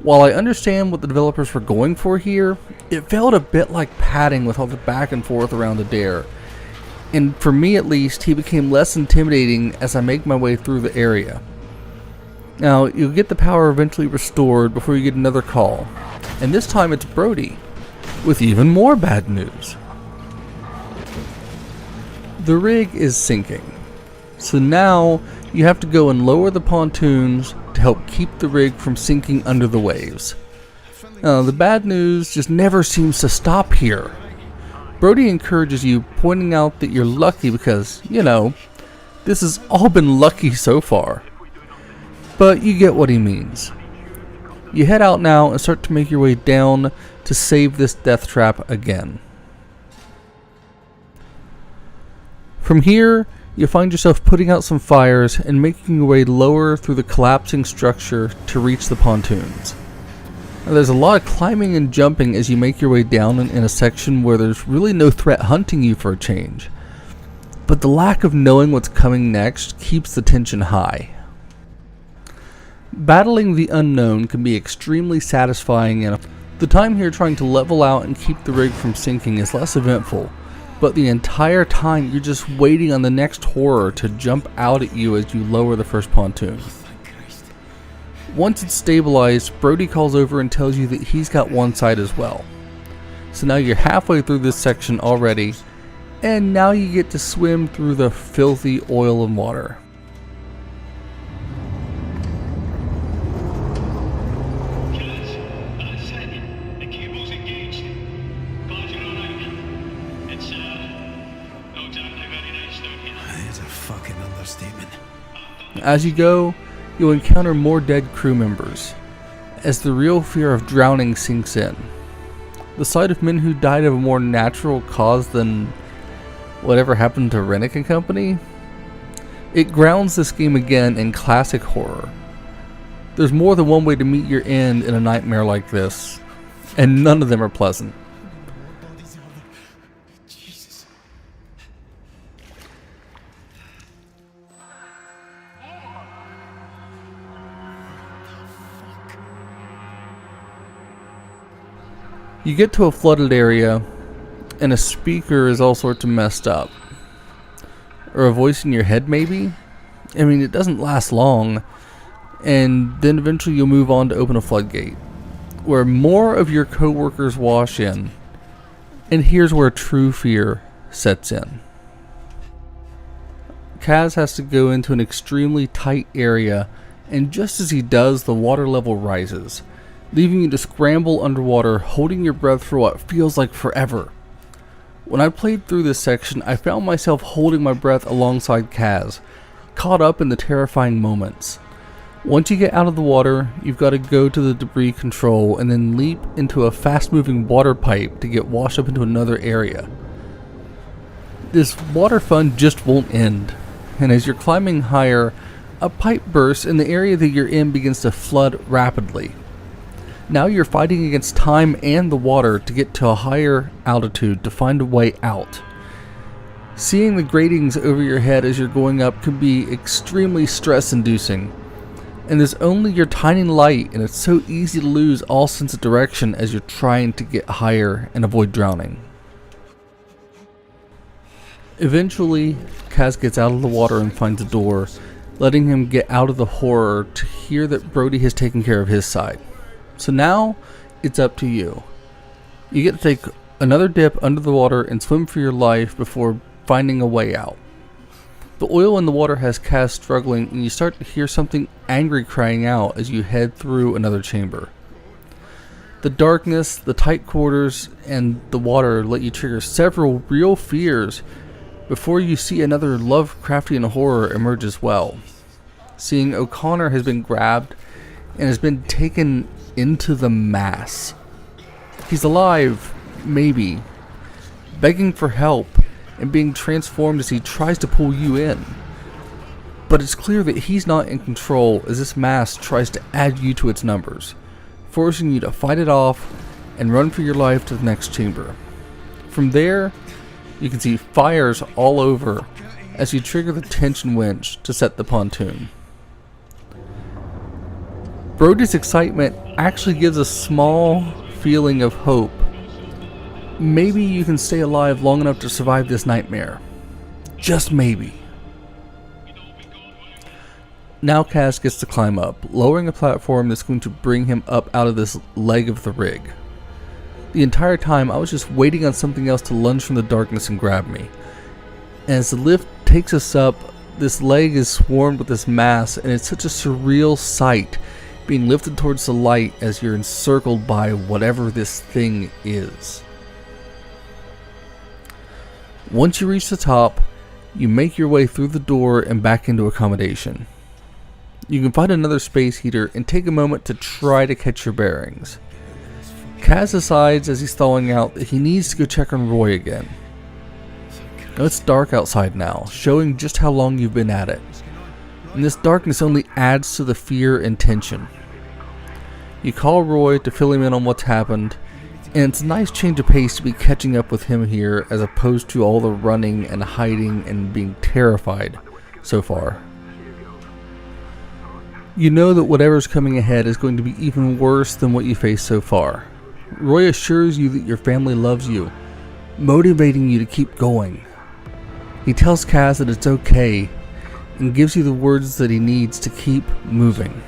While I understand what the developers were going for here, it felt a bit like padding with all the back and forth around Adair. And for me at least, he became less intimidating as I make my way through the area. Now, you'll get the power eventually restored before you get another call. And this time it's Brody. with even more bad news. The rig is sinking, so now you have to go and lower the pontoons to help keep the rig from sinking under the waves. The bad news just never seems to stop here. Brody encourages you, pointing out that you're lucky because, this has all been lucky so far. But you get what he means. You head out now and start to make your way down to save this death trap again. From here, you find yourself putting out some fires and making your way lower through the collapsing structure to reach the pontoons. Now, there's a lot of climbing and jumping as you make your way down in a section where there's really no threat hunting you for a change. But the lack of knowing what's coming next keeps the tension high. Battling the unknown can be extremely satisfying, and the time here trying to level out and keep the rig from sinking is less eventful, but the entire time you're just waiting on the next horror to jump out at you as you lower the first pontoon. Once it's stabilized, Brody calls over and tells you that he's got one side as well. So now you're halfway through this section already, and now you get to swim through the filthy oil and water. As you go, you'll encounter more dead crew members, as the real fear of drowning sinks in. The sight of men who died of a more natural cause than whatever happened to Rennick and Company, it grounds this game again in classic horror. There's more than one way to meet your end in a nightmare like this, and none of them are pleasant. You get to a flooded area, and a speaker is all sorts of messed up. Or a voice in your head, maybe? I mean, it doesn't last long, and then eventually you'll move on to open a floodgate, where more of your co-workers wash in, and here's where true fear sets in. Kaz has to go into an extremely tight area, and just as he does, the water level rises, leaving you to scramble underwater, holding your breath for what feels like forever. When I played through this section, I found myself holding my breath alongside Kaz, caught up in the terrifying moments. Once you get out of the water, you've got to go to the debris control and then leap into a fast-moving water pipe to get washed up into another area. This water fun just won't end, and as you're climbing higher, a pipe bursts and the area that you're in begins to flood rapidly. Now you're fighting against time and the water to get to a higher altitude to find a way out. Seeing the gratings over your head as you're going up can be extremely stress-inducing, and there's only your tiny light, and it's so easy to lose all sense of direction as you're trying to get higher and avoid drowning. Eventually, Kaz gets out of the water and finds a door, letting him get out of the horror to hear that Brody has taken care of his side. So now, it's up to you. You get to take another dip under the water and swim for your life before finding a way out. The oil in the water has Kaz struggling, and you start to hear something angry crying out as you head through another chamber. The darkness, the tight quarters, and the water let you trigger several real fears before you see another Lovecraftian horror emerge as well. Seeing O'Connor has been grabbed and has been taken into the mass. He's alive, maybe, begging for help and being transformed as he tries to pull you in. But it's clear that he's not in control as this mass tries to add you to its numbers, forcing you to fight it off and run for your life to the next chamber. From there, you can see fires all over as you trigger the tension winch to set the pontoon. Brody's excitement actually gives a small feeling of hope. Maybe you can stay alive long enough to survive this nightmare. Just maybe. Now Kaz gets to climb up, lowering a platform that's going to bring him up out of this leg of the rig. The entire time I was just waiting on something else to lunge from the darkness and grab me. And as the lift takes us up, this leg is swarmed with this mass, and it's such a surreal sight being lifted towards the light as you're encircled by whatever this thing is. Once you reach the top, you make your way through the door and back into accommodation. You can find another space heater and take a moment to try to catch your bearings. Kaz decides as he's thawing out that he needs to go check on Roy again. Now it's dark outside now, showing just how long you've been at it. And this darkness only adds to the fear and tension. You call Roy to fill him in on what's happened, and it's a nice change of pace to be catching up with him here as opposed to all the running and hiding and being terrified so far. You know that whatever's coming ahead is going to be even worse than what you faced so far. Roy assures you that your family loves you, motivating you to keep going. He tells Kaz that it's okay and gives you the words that he needs to keep moving.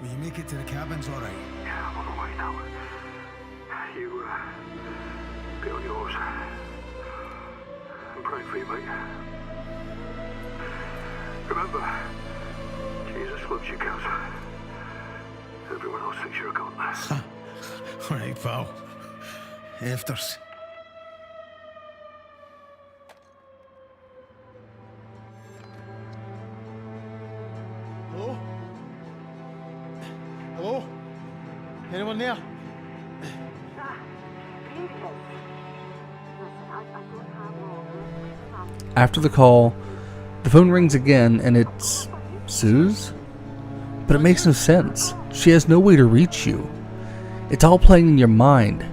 Will you make it to the cabins all right? Yeah, I'm on the way now. You, be on yours. I'm praying for you, mate. Remember, Jesus loves you, Kaz. Everyone else thinks you're a god. All right, pal. Afters. Hello? Hello? Anyone there? After the call, the phone rings again and it's Suze? But it makes no sense. She has no way to reach you. It's all playing in your mind.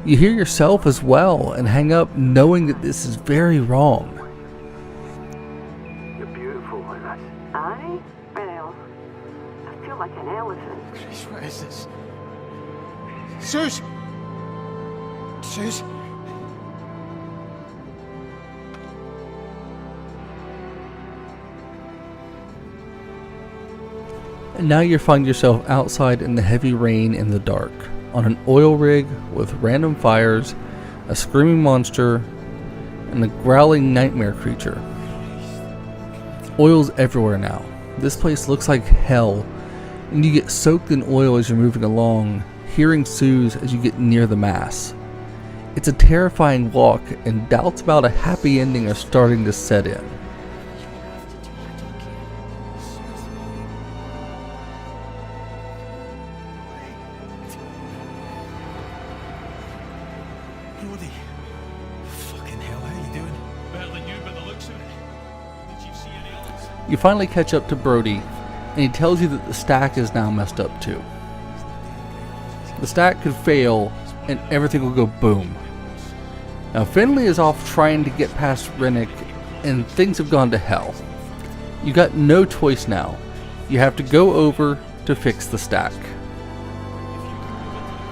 You hear yourself as well and hang up knowing that this is very wrong. You're beautiful like that. Aye? Well, I feel like an elephant. Christ, what is this? Suze! Suze? And now you find yourself outside in the heavy rain in the dark, on an oil rig with random fires, a screaming monster, and a growling nightmare creature. Oil's everywhere now. This place looks like hell, and you get soaked in oil as you're moving along, hearing Suze as you get near the mass. It's a terrifying walk, and doubts about a happy ending are starting to set in. Brody. Fucking hell, how you doing? Better than you by the looks of it. Did you see any others? You finally catch up to Brody, and he tells you that the stack is now messed up too. The stack could fail, and everything will go boom. Now Finley is off trying to get past Rennick, and things have gone to hell. You got no choice now. You have to go over to fix the stack.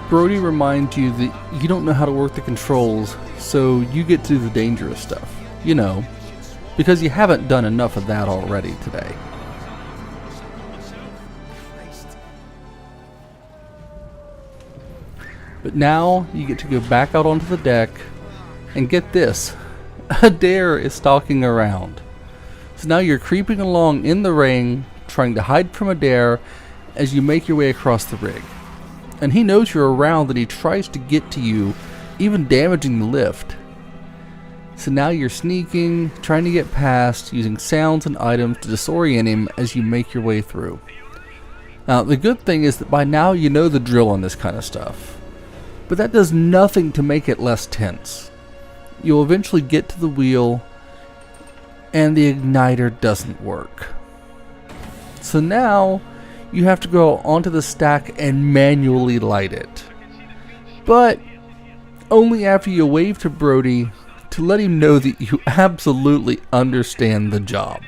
Brody reminds you that you don't know how to work the controls, so you get to do the dangerous stuff. You know, because you haven't done enough of that already today. But now you get to go back out onto the deck, and get this, a dare is stalking around. So now you're creeping along in the rain, trying to hide from a dare as you make your way across the rig. And he knows you're around and he tries to get to you, even damaging the lift. So now you're sneaking, trying to get past, using sounds and items to disorient him as you make your way through. Now the good thing is that by now you know the drill on this kind of stuff. But that does nothing to make it less tense. You'll eventually get to the wheel, and the igniter doesn't work. So now, you have to go onto the stack and manually light it. But, only after you wave to Brody to let him know that you absolutely understand the job.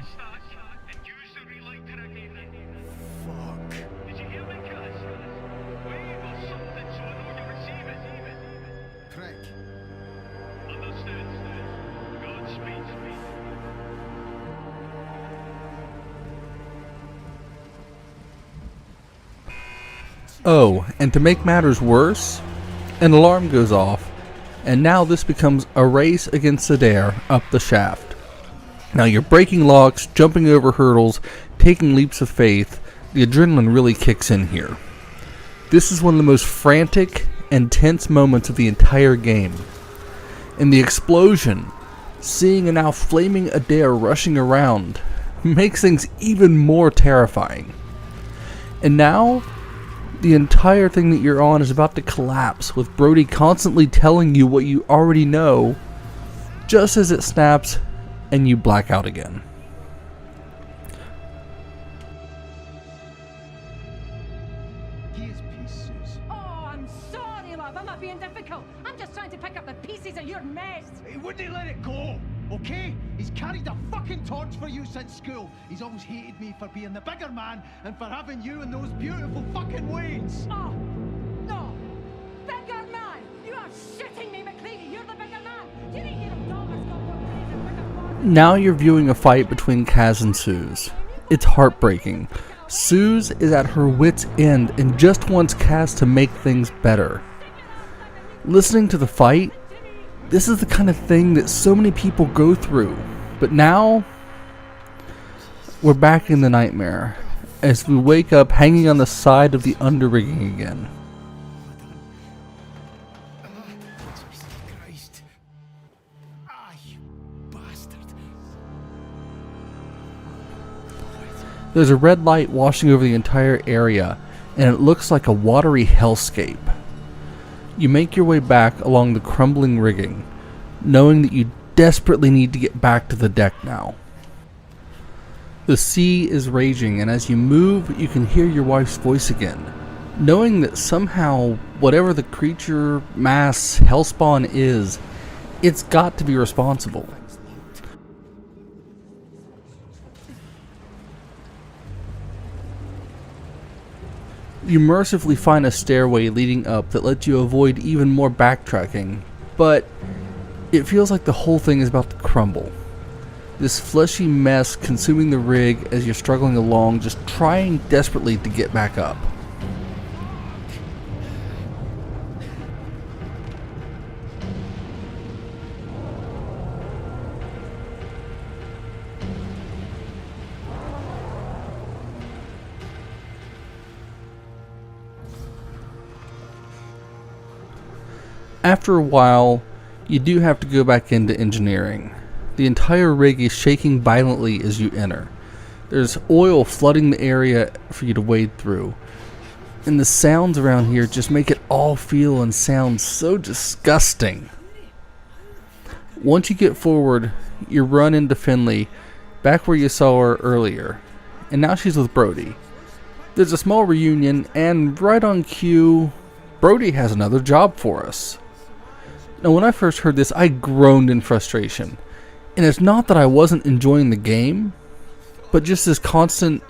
Oh, and to make matters worse, An alarm goes off, and now this becomes a race against Adair up the shaft. Now you're breaking locks, jumping over hurdles, taking leaps of faith. The adrenaline really kicks in here. This is one of the most frantic and tense moments of the entire game. And the explosion, seeing a now flaming Adair rushing around, makes things even more terrifying. And now, the entire thing that you're on is about to collapse, with Brody constantly telling you what you already know, just as it snaps and you black out again. Oh, I'm sorry, love. I'm not being difficult. I'm just trying to pick up the pieces of your mess. He wouldn't let it go, okay? He's carried a fucking torch for you since school. He's always hated me for being the bigger man and for having you in those beautiful fucking ways. Oh, no. Bigger man. You are shitting me, McCready. You're the bigger man. You didn't hear him Thomas got more praise and bigger man. Now you're viewing a fight between Kaz and Suze. It's heartbreaking. Suze is at her wit's end and just wants Kaz to make things better. Listening to the fight, this is the kind of thing that so many people go through. But now, we're back in the nightmare as we wake up hanging on the side of the underrigging again. Christ. Ah, you bastard. There's a red light washing over the entire area, and it looks like a watery hellscape. You make your way back along the crumbling rigging, knowing that you desperately need to get back to the deck now. The sea is raging, and as you move, you can hear your wife's voice again, knowing that somehow, whatever the creature, mass, hellspawn is, it's got to be responsible. You mercifully find a stairway leading up that lets you avoid even more backtracking, but it feels like the whole thing is about to crumble. This fleshy mess consuming the rig as you're struggling along, just trying desperately to get back up. After a while, you do have to go back into engineering. The entire rig is shaking violently as you enter. There's oil flooding the area for you to wade through. And the sounds around here just make it all feel and sound so disgusting. Once you get forward, you run into Finley, back where you saw her earlier. And now she's with Brody. There's a small reunion, and right on cue, Brody has another job for us. Now, when I first heard this, I groaned in frustration. And it's not that I wasn't enjoying the game, but just this constant,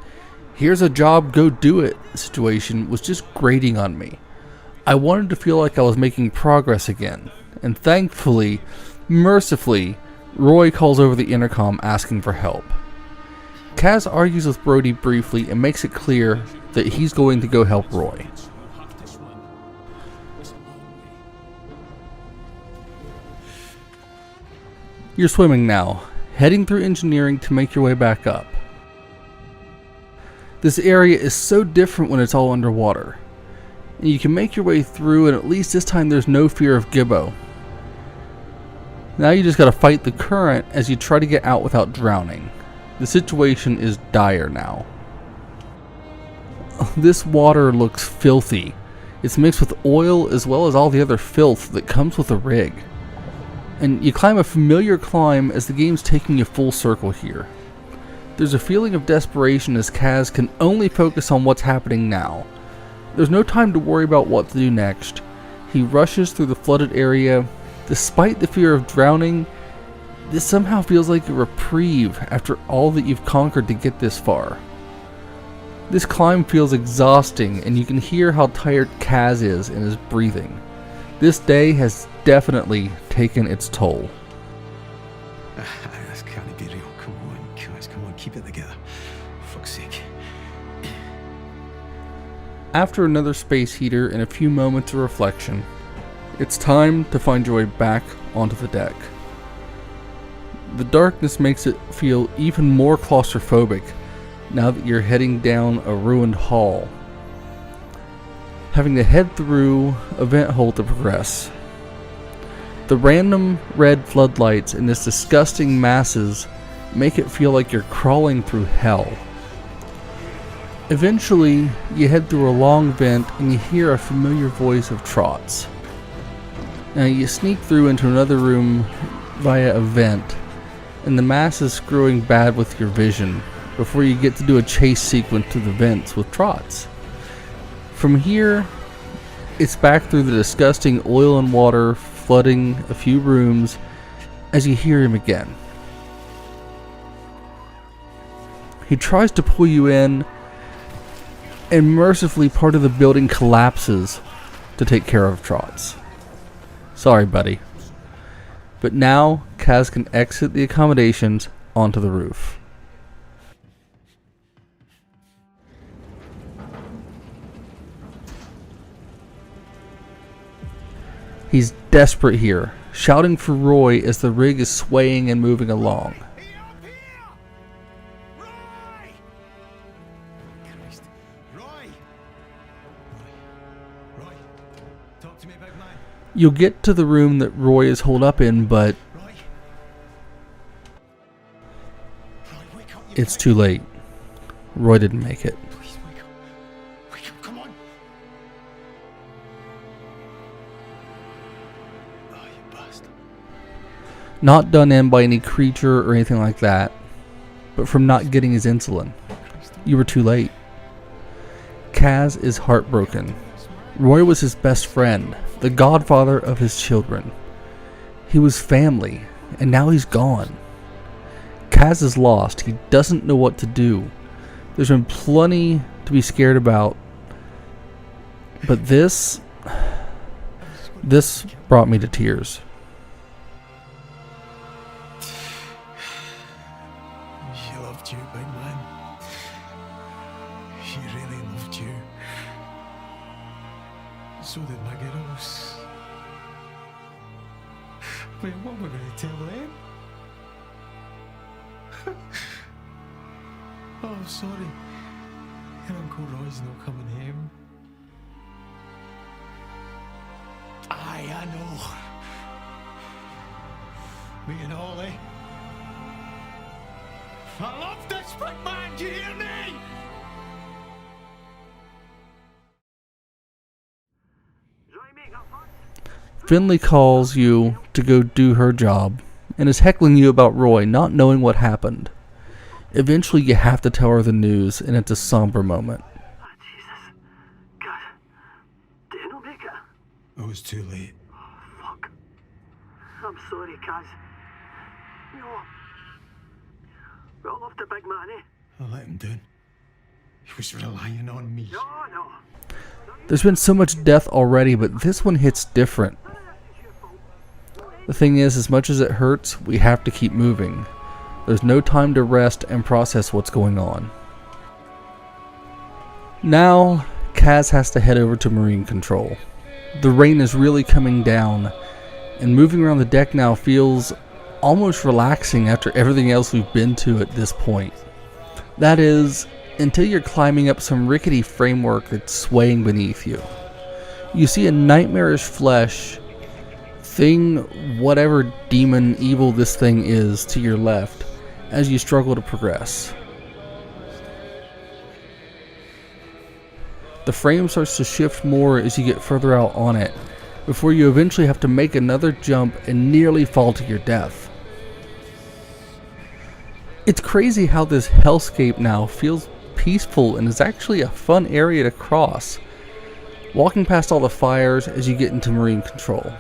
here's a job, go do it situation was just grating on me. I wanted to feel like I was making progress again. And thankfully, mercifully, Roy calls over the intercom asking for help. Kaz argues with Brody briefly and makes it clear that he's going to go help Roy. You're swimming now, heading through engineering to make your way back up. This area is so different when it's all underwater. And you can make your way through, and at least this time there's no fear of Gibbo. Now you just gotta fight the current as you try to get out without drowning. The situation is dire now. This water looks filthy. It's mixed with oil as well as all the other filth that comes with a rig. And you climb a familiar climb as the game's taking you full circle here. There's a feeling of desperation as Kaz can only focus on what's happening now. There's no time to worry about what to do next. He rushes through the flooded area. Despite the fear of drowning, this somehow feels like a reprieve after all that you've conquered to get this far. This climb feels exhausting, and you can hear how tired Kaz is in his breathing. This day has definitely taken its toll. This can't be real. Come on, guys, come on, keep it together. For fuck's sake. After another space heater and a few moments of reflection, It's time to find your way back onto the deck. The darkness makes it feel even more claustrophobic now that you're heading down a ruined hall, having to head through a vent hole to progress. The random red floodlights and its disgusting masses make it feel like you're crawling through hell. Eventually, you head through a long vent and you hear a familiar voice of Trot's. Now you sneak through into another room via a vent, and the mass is screwing bad with your vision before you get to do a chase sequence to the vents with Trot's. From here, it's back through the disgusting oil and water flooding a few rooms as you hear him again. He tries to pull you in, and mercifully part of the building collapses to take care of Trot's. Sorry, buddy. But now, Kaz can exit the accommodations onto the roof. He's desperate here, shouting for Roy as the rig is swaying and moving along. You'll get to the room that Roy is holed up in, but it's too late. Roy didn't make it. Please wake up. Wake up, come on. Oh, you bastard. Not done in by any creature or anything like that, but from not getting his insulin. You were too late. Kaz is heartbroken. Roy was his best friend, the godfather of his children. He was family, and now he's gone. Kaz is lost. He doesn't know what to do. There's been plenty to be scared about, but this brought me to tears. She loved you, big man. She really loved you. So did my girls. Wait, what am I going to tell them? Oh, sorry. Your Uncle Roy's not coming home. Aye, I know. Me and Ollie. I love this big man, do you hear me? Finley calls you to go do her job and is heckling you about Roy not knowing what happened. Eventually you have to tell her the news, and it's a somber moment. Oh, Jesus. God. Did you make it? It was too late. Oh, fuck. I'm sorry, Kaz. No. We all loved the big man, eh? I let him down. He was relying on me. No. There's been so much death already, but this one hits different. The thing is, as much as it hurts, we have to keep moving. There's no time to rest and process what's going on. Now, Kaz has to head over to Marine Control. The rain is really coming down, and moving around the deck now feels almost relaxing after everything else we've been to at this point. That is, until you're climbing up some rickety framework that's swaying beneath you. You see a nightmarish flesh thing, whatever demon evil this thing is, to your left as you struggle to progress. The frame starts to shift more as you get further out on it, before you eventually have to make another jump and nearly fall to your death. It's crazy how this hellscape now feels peaceful and is actually a fun area to cross, walking past all the fires as you get into Marine Control.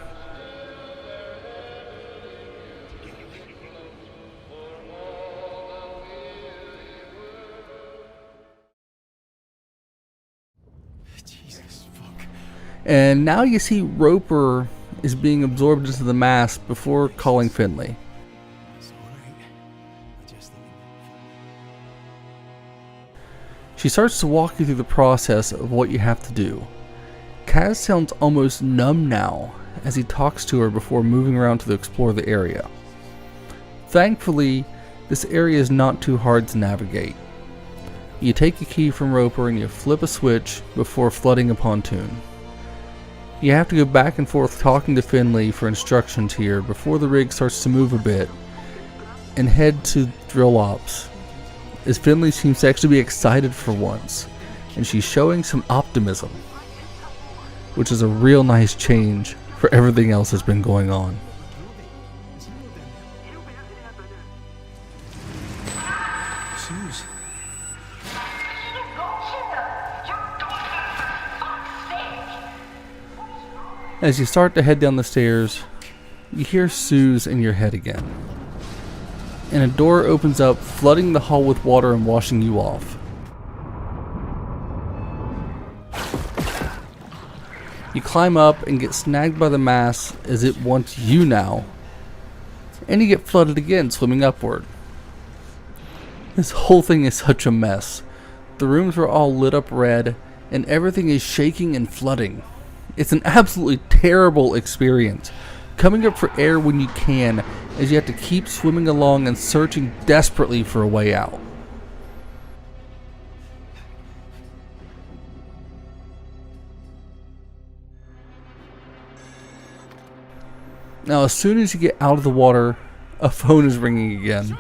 Jesus, fuck. And now you see Roper is being absorbed into the mass before calling Finley. It's alright. I just need She starts to walk you through the process of what you have to do. Kaz sounds almost numb now as he talks to her before moving around to explore the area. Thankfully, this area is not too hard to navigate. You take a key from Roper and you flip a switch before flooding a pontoon. You have to go back and forth talking to Finley for instructions here before the rig starts to move a bit, and head to drill ops, as Finley seems to actually be excited for once, and she's showing some optimism, which is a real nice change for everything else that's been going on. Suze. As you start to head down the stairs, you hear Suze in your head again, and a door opens up, flooding the hall with water and washing you off. You climb up and get snagged by the mass as it wants you now, and you get flooded again, swimming upward. This whole thing is such a mess. The rooms are all lit up red, and everything is shaking and flooding. It's an absolutely terrible experience, coming up for air when you can, as you have to keep swimming along and searching desperately for a way out. Now, as soon as you get out of the water, a phone is ringing again,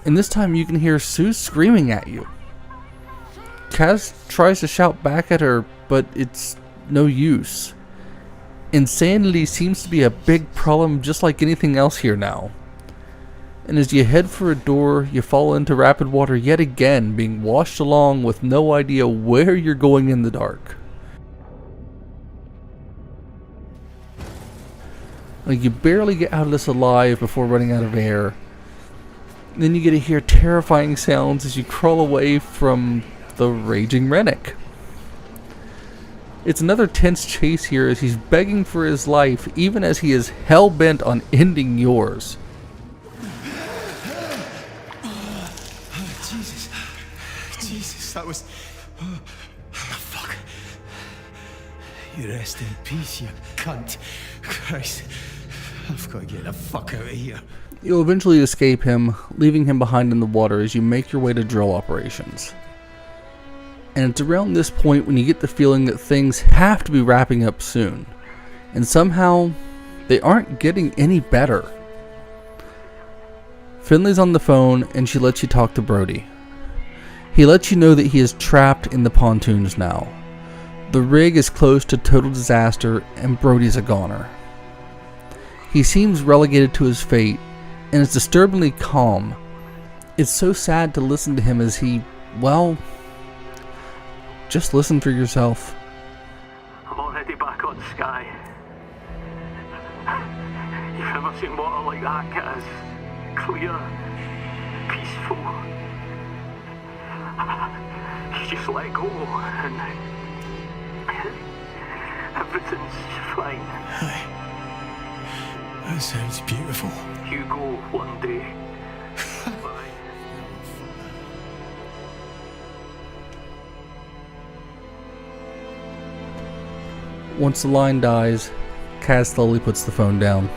and this time you can hear Sue screaming at you. Kaz tries to shout back at her, but it's no use. Insanity seems to be a big problem, just like anything else here now. And as you head for a door, you fall into rapid water yet again, being washed along with no idea where you're going in the dark. Like, you barely get out of this alive before running out of air. Then you get to hear terrifying sounds as you crawl away from the raging Rennick. It's another tense chase here as he's begging for his life, even as he is hell-bent on ending yours. Jesus, that was... Oh, fuck. You rest in peace, you cunt. Christ. I've got to get the fuck out of here. You'll eventually escape him, leaving him behind in the water as you make your way to drill operations. And it's around this point when you get the feeling that things have to be wrapping up soon. And somehow, they aren't getting any better. Finley's on the phone and she lets you talk to Brody. He lets you know that he is trapped in the pontoons now. The rig is close to total disaster and Brody's a goner. He seems relegated to his fate and is disturbingly calm. It's so sad to listen to him as he, well... just listen for yourself. I'm already back on Skye. You've never seen water like that, Kaz. Clear, peaceful. You just let go and everything's fine. That sounds beautiful. You go one day. Bye. Once the line dies, Kaz slowly puts the phone down.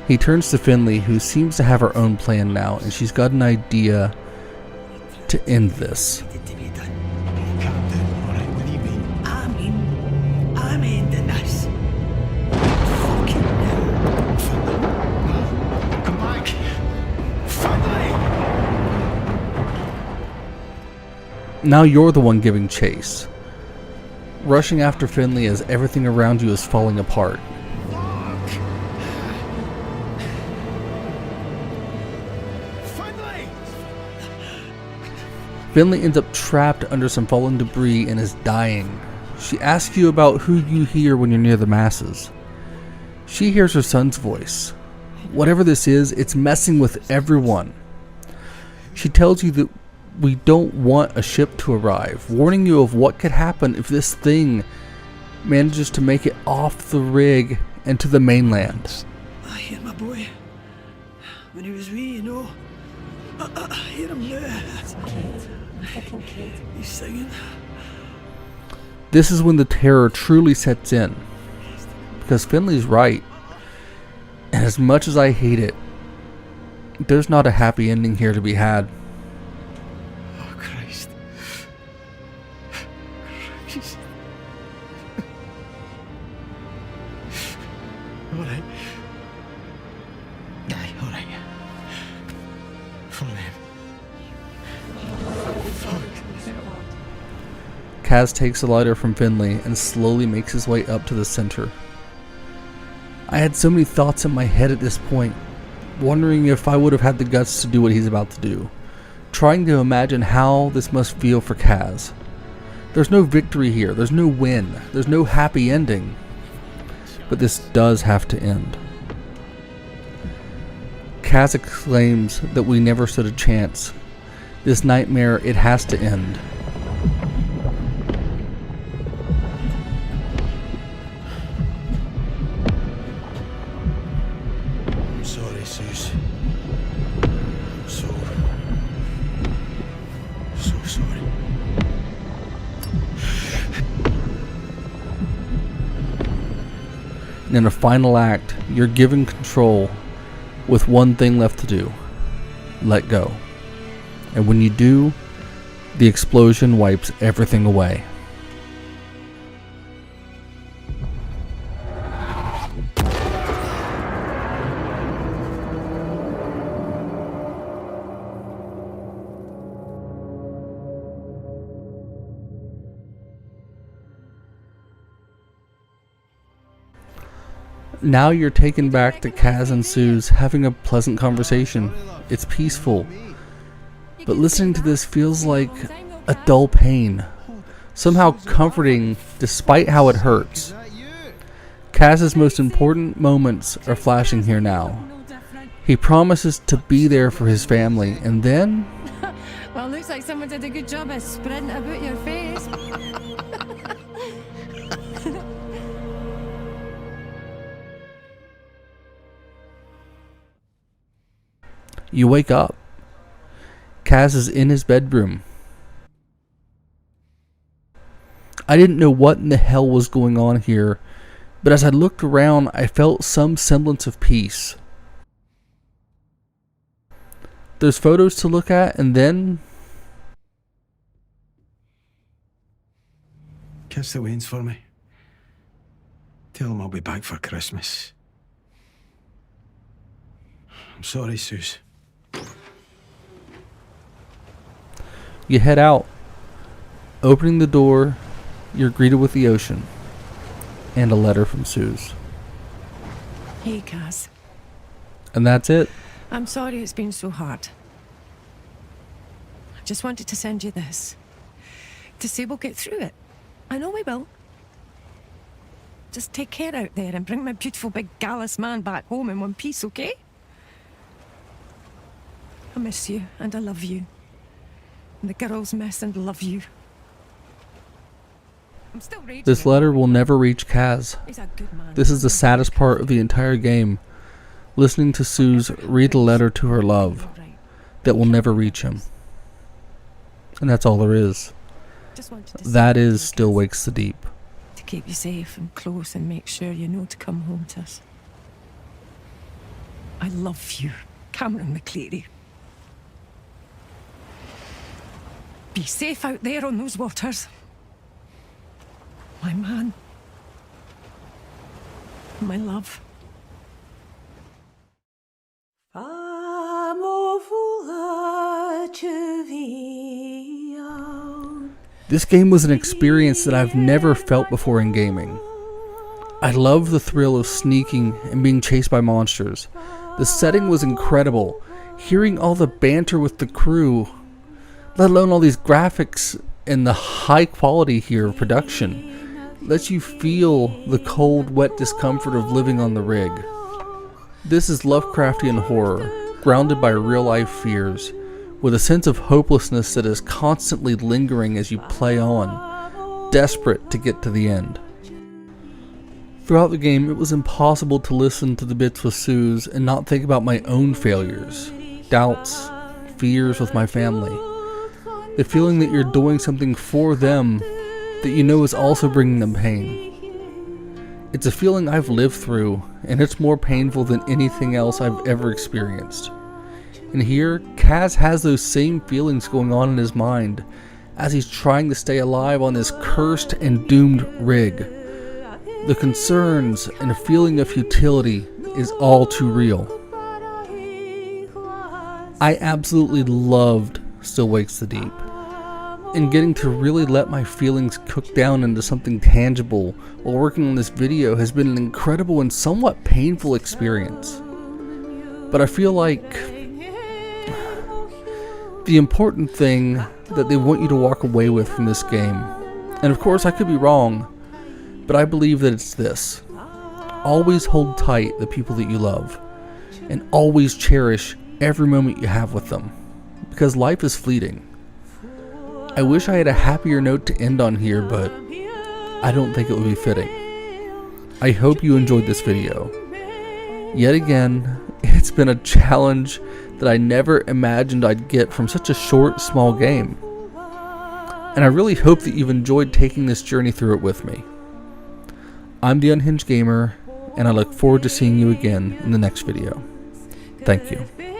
He turns to Finley, who seems to have her own plan now, and she's got an idea to end this. Captain, alright, what do you mean? I'm ending this. Fucking now. No, come back. Finley! Now you're the one giving chase, rushing after Finley as everything around you is falling apart. Fuck! Finley! Finley ends up trapped under some fallen debris and is dying. She asks you about who you hear when you're near the masses. She hears her son's voice. Whatever this is, it's messing with everyone. She tells you that we don't want a ship to arrive, warning you of what could happen if this thing manages to make it off the rig and to the mainland. I hear my boy. When he was wee, you know. I hear him now. He's singing. This is when the terror truly sets in. because Finley's right. And as much as I hate it, there's not a happy ending here to be had. Oh, Christ. Christ. Alright. Aye, alright. For them. Kaz takes a lighter from Finley and slowly makes his way up to the center. I had so many thoughts in my head at this point, wondering if I would have had the guts to do what he's about to do, trying to imagine how this must feel for Kaz. There's no victory here, there's no win, there's no happy ending, but this does have to end. Kaz exclaims that we never stood a chance. This nightmare, it has to end. I'm sorry, Sus. I'm so sorry. And in a final act, you're given control with one thing left to do. Let go. And when you do, the explosion wipes everything away. Now you're taken back to Kaz and Suze having a pleasant conversation. It's peaceful. But listening to this feels like a dull pain. Somehow comforting despite how it hurts. Kaz's most important moments are flashing here now. He promises to be there for his family, and then... Well, looks like someone did a good job of spreading it about your face. You wake up. Kaz is in his bedroom. I didn't know what in the hell was going on here, but as I looked around, I felt some semblance of peace. There's photos to look at, and then... Kiss the Waynes for me. Tell them I'll be back for Christmas. I'm sorry, Sus. You head out. Opening the door, you're greeted with the ocean. And a letter from Suze. Hey, Kaz. And that's it. I'm sorry it's been so hard. I just wanted to send you this. To say we'll get through it. I know we will. Just take care out there and bring my beautiful big gallus man back home in one piece, okay? I miss you and I love you. And the girls miss and love you. I'm still raging. This letter will never reach Kaz. He's a good man. This is the saddest part of the entire game. Listening to Suze read a letter to her love that will never reach him. And that's all there is. That is still wakes the deep. To keep you safe and close and make sure you know to come home to us. I love you, Cameron McCleary. Be safe out there on those waters. My man. My love. This game was an experience that I've never felt before in gaming. I love the thrill of sneaking and being chased by monsters. The setting was incredible. Hearing all the banter with the crew, let alone all these graphics and the high quality here of production, lets you feel the cold, wet discomfort of living on the rig. This is Lovecraftian horror, grounded by real-life fears, with a sense of hopelessness that is constantly lingering as you play on, desperate to get to the end. Throughout the game, it was impossible to listen to the bits with Suze and not think about my own failures, doubts, fears with my family. The feeling that you're doing something for them that you know is also bringing them pain. It's a feeling I've lived through, and it's more painful than anything else I've ever experienced. And here, Kaz has those same feelings going on in his mind as he's trying to stay alive on this cursed and doomed rig. The concerns and a feeling of futility is all too real. I absolutely loved Still Wakes the Deep, and getting to really let my feelings cook down into something tangible while working on this video has been an incredible and somewhat painful experience. But I feel like the important thing that they want you to walk away with from this game, and of course I could be wrong, but I believe that it's this: always hold tight the people that you love, and always cherish every moment you have with them, because life is fleeting. I wish I had a happier note to end on here, but I don't think it would be fitting. I hope you enjoyed this video. Yet again, it's been a challenge that I never imagined I'd get from such a short, small game. And I really hope that you've enjoyed taking this journey through it with me. I'm the Unhinged Gamer, and I look forward to seeing you again in the next video. Thank you.